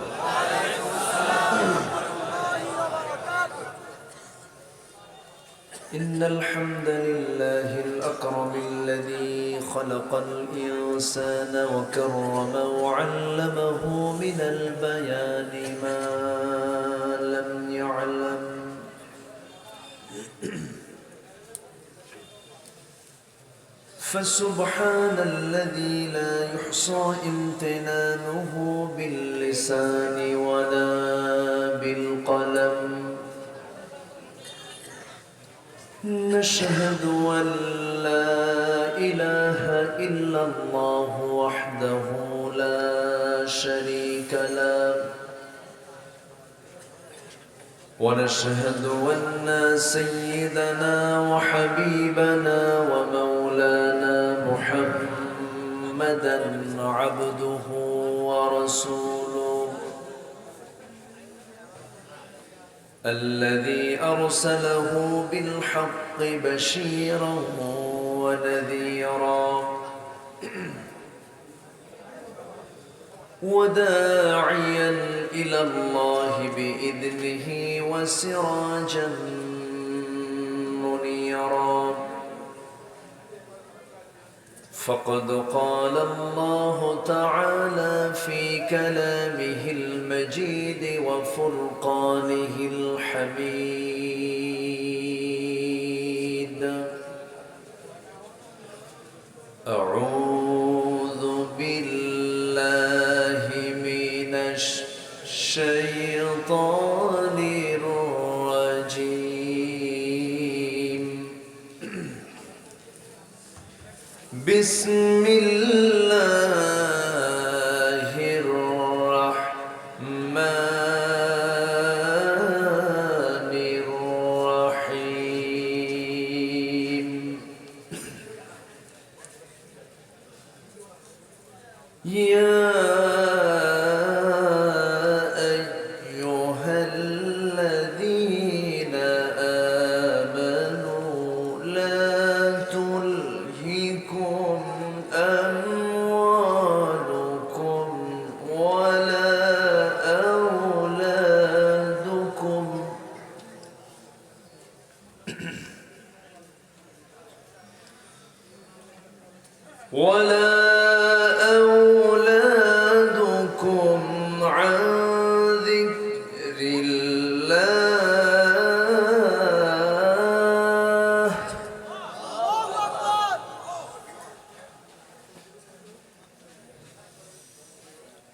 إن الحمد لله الأكرم الذي خلق الإنسان وكرمه وعلمه من البيان ما لم يعلم فسبحان الذي لا يحصى امتنانه باللسان ولا بالقلم نشهد أن لا إله إلا الله وحده لا شريك له ونشهد أن سيدنا وحبيبنا ومولانا محمدا عبده ورسوله الذي أرسله بالحق بشيرا ونذيرا وداعيا إلى الله بإذنه وسراجا منيرا الكرام فقد قال الله تعالى في كلامه المجيد وفرقانه الحميد أعوذ بالله من الشيطان الرجيم بسم الله الرحمن الرحيم يا أيها الذين آمنوا لا تلهكم أموالكم ولا أولادكم عن ذكر الله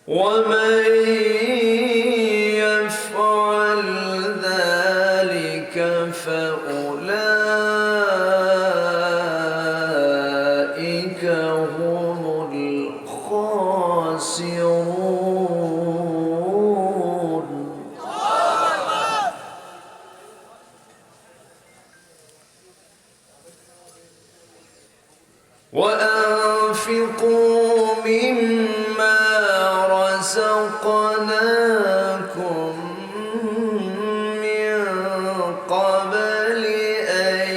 ومن يفعل ذلك فأولئك هم الخاسرون وأنفقوا مما رزقناكم من قبل أن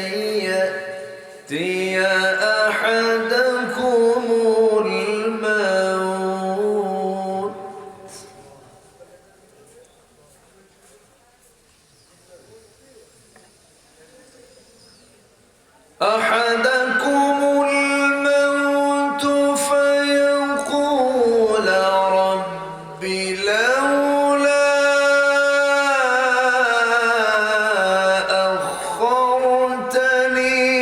يأتي أحدكم الموت فيقول رب لولا أخرتني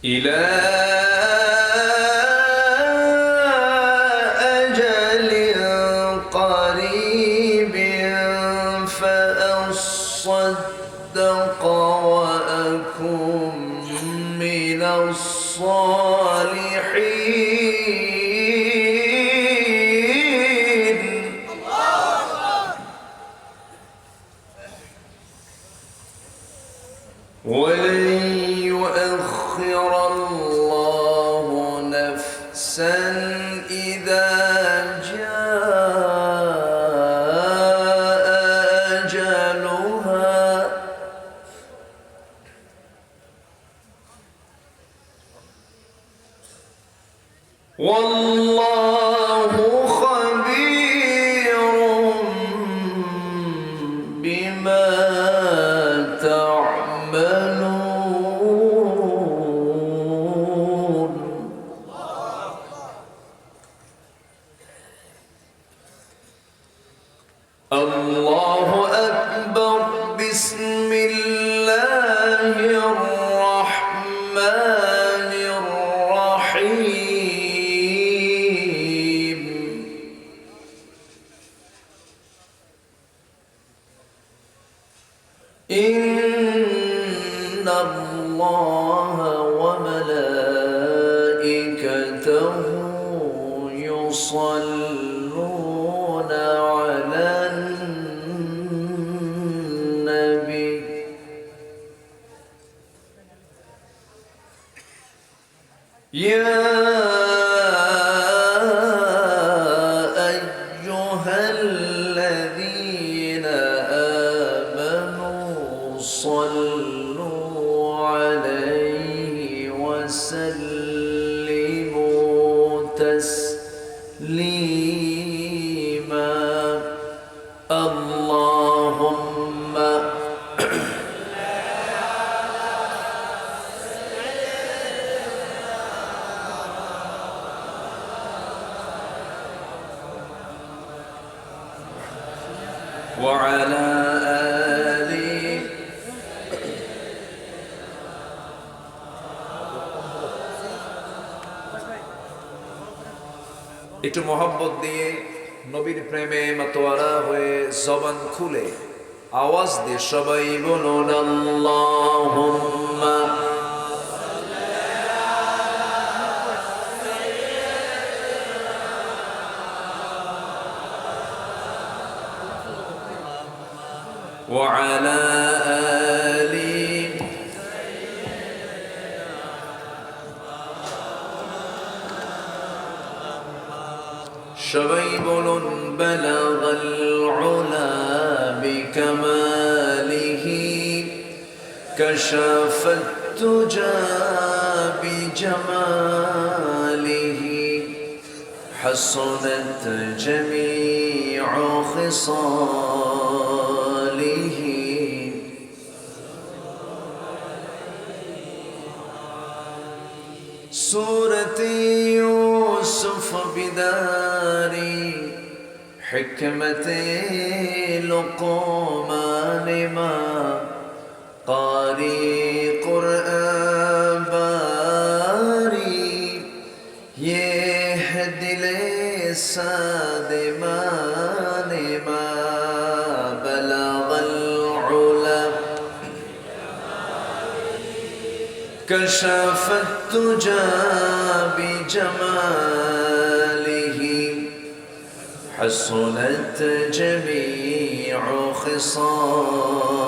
إلى أجل قريب فأصدق وأكن من الصالحين ولن يؤخر الله نفسا إذا جاء أجلها والله خبير بما تعملون الله أكبر بسم الله الرحمن الرحيم إن الله وملائكته يصلون على النبي يا أيها الذين آمنوا صلوا عليه وسلموا آله একটু মোহাম্মত দিয়ে নবীর প্রেমে মাতোয়ারা হয়ে জবান খুলে আওয়াজ দিয়ে সবাই বলুন আল্লাহুম্মা وعلى آله সবাই বলুন বালাগাল উলা বিকামালিহি কাশাফাত তুজা বিজামালিহি হাসানাত জামিউ খিসালিহি سورة يوسف بداري حكمة لقمان ما قاري قرآن باري يهدي لساد مان ما بلغ العلا كشف التجى بجماله حسنت جميع خصاله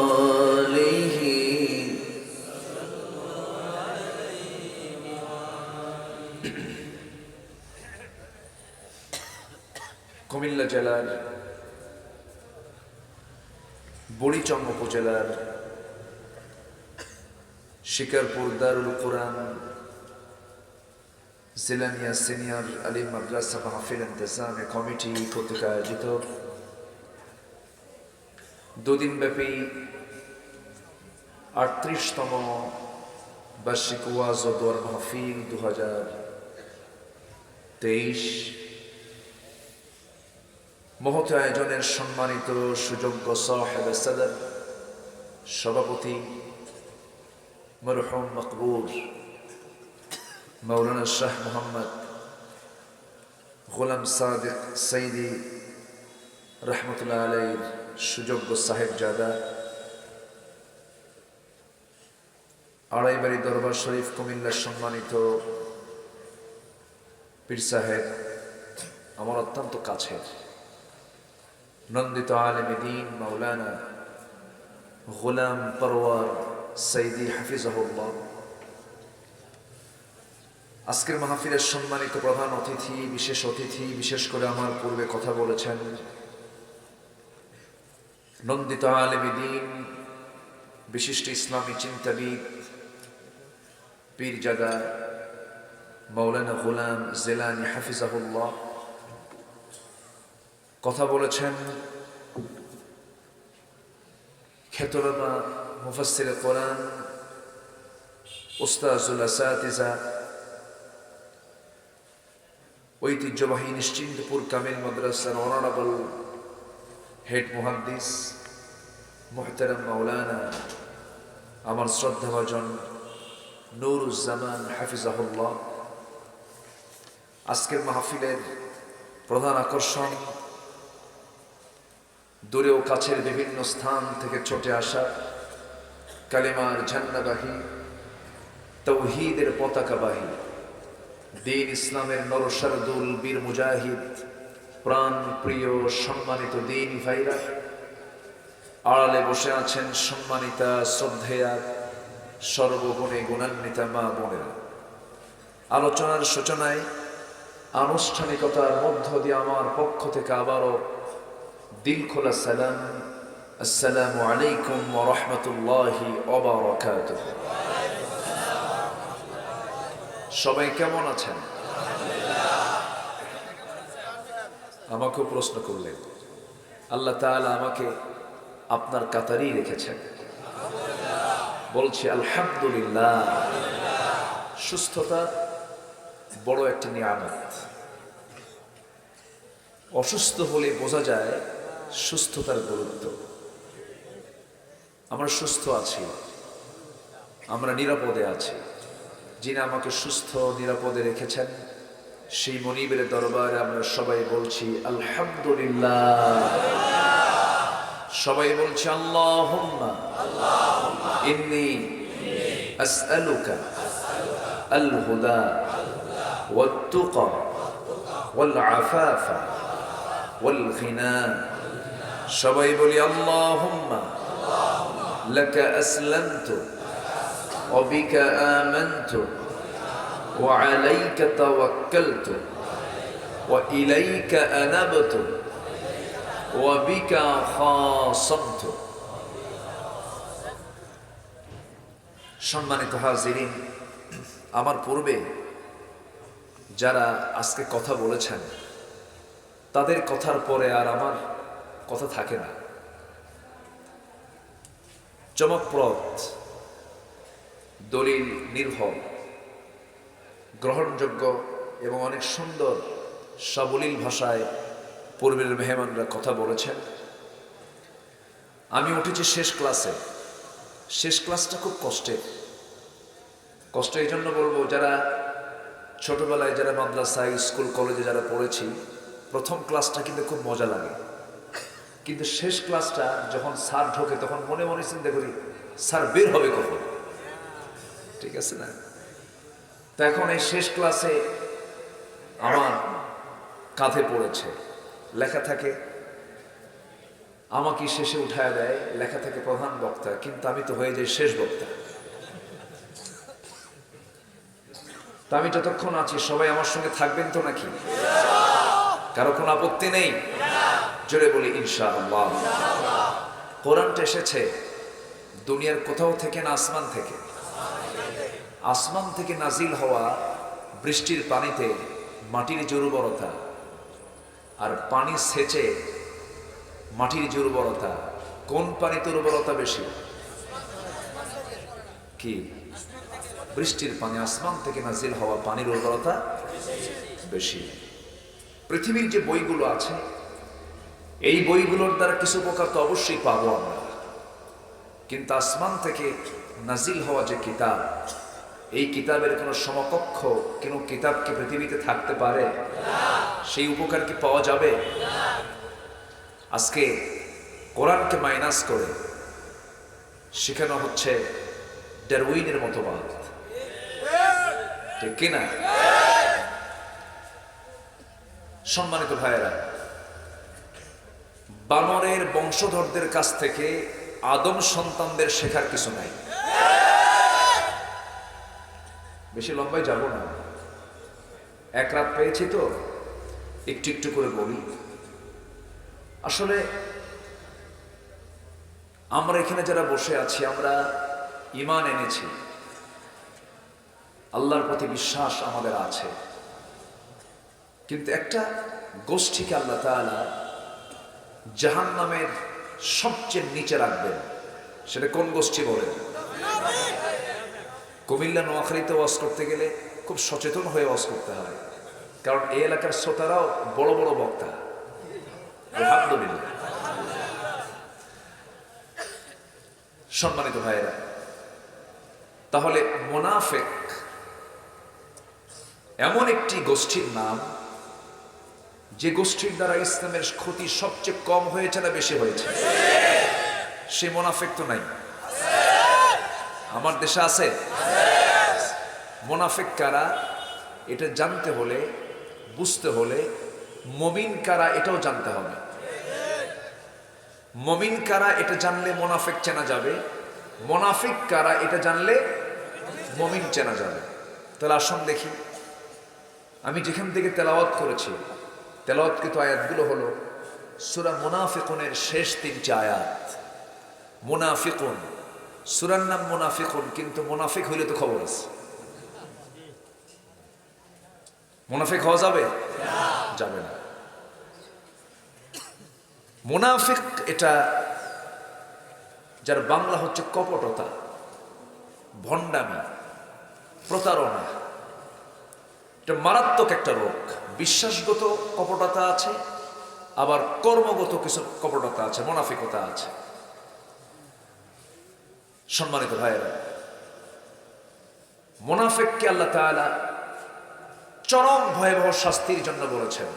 কুমিল্লা জেলার বুড়িচং উপজেলার শিকারপুর দারুল কোরআন জিলানিয়া সিনিয়র আলিম মাদ্রাসা মাহফিল ইন্তেজামে কমিটি কর্তৃক আয়োজিত দুদিনব্যাপী ৩৮তম বার্ষিক ওয়াজ ও দোয়ার মাহফিল ২০২৩ মহৎ আয়োজনের সম্মানিত সুযোগ্য সাহেব সদর সভাপতি মরহুম মকবুর মৌলানা শাহ মোহাম্মদ গোলাম সাদিক সঈদী রহমতুল্লাহ আলাইহির সুযোগ্য সাহেবজাদা আড়াইবাড়ি দরবার শরীফ কুমিল্লার সম্মানিত পীর সাহেব আমার অত্যন্ত কাছের নন্দিত আলেম দ্বীন মাওলানা গোলাম পরওয়ার সঈদী হাফিজাহুল্লাহ, আজকের মাহফিলের সম্মানিত প্রধান অতিথি, বিশেষ করে আমার পূর্বে কথা বলেছেন নন্দিত আলেম দ্বীন, বিশিষ্ট ইসলামী চিন্তাবিদ পীরজাদা মাওলানা গোলাম জিলানী হাফিজাহুল্লাহ, কথা বলেছেন খ্যাতনামা মুফাসসির কোরআন উস্তাজুল আসাতিজা ঐতিহ্যবাহী নিশ্চিন্তপুর কামিল মাদ্রাসার অনারেবল হেড মুহাদ্দিস মুহতারাম মাওলানা আমার শ্রদ্ধাভাজন নুরুজ্জামান হাফিজাহুল্লাহ। আজকের মাহফিলের প্রধান আকর্ষণ দূরে ও কাছের বিভিন্ন স্থান থেকে ছুটে আসা কালিমার ঝান্ডাবাহী, তাওহীদের পতাকাবাহী, দ্বীন ইসলামের নরসারদুল বীর মুজাহিদ, প্রাণ প্রিয় সম্মানিত দ্বীনী ভাইরা, আড়ালে বসে আছেন সম্মানিতা শ্রদ্ধেয়া সর্বগুণে গুণান্বিতা মা বোনেরা। আলোচনার সূচনায় আনুষ্ঠানিকতার মধ্য দিয়ে আমার পক্ষ থেকে আবারও দিল খোলা সালাম, আসসালামু আলাইকুম ওয়া রাহমাতুল্লাহি ওয়া বারাকাতুহু। সবাই কেমন আছেন? আমাকেও প্রশ্ন করলেন, আল্লাহ তাআলা আমাকে আপনার কাতারেই রেখেছেন। বলছি আলহামদুলিল্লাহ। সুস্থতা বড় একটি নিয়ামত। অসুস্থ হলে বোঝা যায় সুস্থতার গুরুত্ব। আমরা সুস্থ আছি, আমরা নিরাপদে আছি। যিনি আমাকে সুস্থ নিরাপদে রেখেছেন সেই মনিবের দরবারে আমরা সবাই বলছি আলহামদুলিল্লাহ। সবাই বলছি আল্লাহুম্মা ইন্নী আসআলুকা আল হুদা ওয়াত তুকা ওয়াল আফাফা ওয়াল গিনা। সবাই বলি আল্লাহুম্মা লাকা আসলামতু ওয়া বিকা আমানতু ওয়া আলাইকা তাওয়াক্কালতু ওয়া ইলাইকা আনাবতু ওয়া বিকা খাসামতু। সম্মানিত হাজিরিন, আমার পূর্বে যারা আজকে কথা বলেছেন তাদের কথার পরে আর আমার কথা থাকে না। চমকপ্রদ, দলিল নির্ভর, গ্রহণযোগ্য এবং অনেক সুন্দর সাবলীল ভাষায় পূর্বের মেহমানরা কথা বলেছেন। আমি উঠেছি শেষ ক্লাসে। শেষ ক্লাসটা খুব কষ্টের। কষ্ট এই জন্য বলবো, যারা ছোটবেলায় যারা মাদ্রাসায় স্কুল কলেজে যারা পড়েছি, প্রথম ক্লাসটা কিন্তু খুব মজা লাগে, কিন্তু শেষ ক্লাসটা যখন স্যার ঢোকে তখন মনে মনে চিন্তা করি স্যার বের হবে কখন। ঠিক আছে না? তো এখন এই শেষ ক্লাসে আমার কাঁধে পড়েছে, লেখা থাকে আমাকে শেষে উঠায় দেয়, লেখা থাকে প্রধান বক্তা, কিন্তু আমি তো হয়ে যাই শেষ বক্তা। তা আমি যতক্ষণ আছি সবাই আমার সঙ্গে থাকবেন তো নাকি? কারো কোনো আপত্তি নেই? জোরে বলি ইনশাআল্লাহ। কোরআনটা এসেছে দুনিয়ার কোথাও থেকে না, আসমান থেকে। আসমান থেকে নাজিল হওয়া বৃষ্টির পানিতে মাটির যে উর্বরতা, আর পানি সেচে মাটির যে উর্বরতা, কোন পানিতে উর্বরতা বেশি? কি? বৃষ্টির পানি, আসমান থেকে নাজিল হওয়া পানির উর্বরতা বেশি। পৃথিবীর যে বইগুলো আছে এই বইগুলোর দ্বারা কিছু উপকার তো অবশ্যই পাবো আমরা, কিন্তু আসমান থেকে নাজিল হওয়া যে কিতাব, এই কিতাবের কোনো সমকক্ষ কোনো কিতাব কি পৃথিবীতে থাকতে পারে? সেই উপকার কি পাওয়া যাবে? আজকে কোরআনকে মাইনাস করে শেখানো হচ্ছে ডারউইনের মতবাদ, ঠিক কিনা? সম্মানিত ভাইয়েরা, বানরের বংশধরদের কাছ থেকে আদম সন্তানদের শেখার কিছু নাই। বেশি লম্বায় যাব না, এক রাত পেয়েছি তো একটু একটু করে বলি। আসলে আমরা এখানে যারা বসে আছি, আমরা ঈমান এনেছি, আল্লাহর প্রতি বিশ্বাস আমাদের আছে, কিন্তু একটা গোষ্ঠীকে আল্লাহ তাআলা জাহান্নামের সবচেয়ে নিচে রাখবেন। সেটা কোন গোষ্ঠী বলেন? কুমিল্লা নোয়াখালীতে ওয়াজ করতে গেলে খুব সচেতন হয়ে ওয়াজ করতে হয়, কারণ এই এলাকার শ্রোতারাও বড় বড় বক্তা। আলহামদুলিল্লাহ। সম্মানিত ভাইয়েরা, তাহলে মুনাফিক এমন একটি গোষ্ঠীর নাম যে গোষ্ঠীর দ্বারা ইসলামের ক্ষতি সবচেয়ে কম হয়েছে না বেশি হয়েছে? সে মুনাফিক তো নাই? আমার দেশে আছে? মুনাফিক কারা এটা জানতে হলে, বুঝতে হলে মুমিন কারা এটাও জানতে হবে। মুমিন কারা এটা জানলে মুনাফিক চেনা যাবে, মুনাফিক কারা এটা জানলে মুমিন চেনা যাবে। তাহলে আসুন দেখি, আমি যেখান থেকে তেলাওয়াত করেছি, তেলাওয়াতকৃত আয়াতগুলো হলো সূরা মুনাফিকুনের শেষ 3টি আয়াত। মুনাফিকুন, সূরার নাম মুনাফিকুন, কিন্তু মুনাফিক হইলে তো খবর আছে। মুনাফিক হওয়া যাবে? যাবে না। মুনাফিক এটা যার বাংলা হচ্ছে কপটতা, ভণ্ডামি, প্রতারণা। এটা মারাত্মক একটা রোগ। বিশ্বাসগত কপটতা আছে, আবার কর্মগত কিছু কপটতা আছে, মুনাফিকতা আছে। সম্মানিত ভাইয়েরা, মুনাফিককে আল্লাহ তাআলা চরম ভয়াবহ শাস্তির জন্য বলেছেন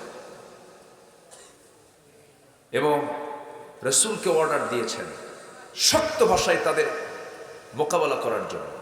এবং রাসূলকে অর্ডার দিয়েছেন শক্ত ভাষায় তাদের মোকাবেলা করার জন্য।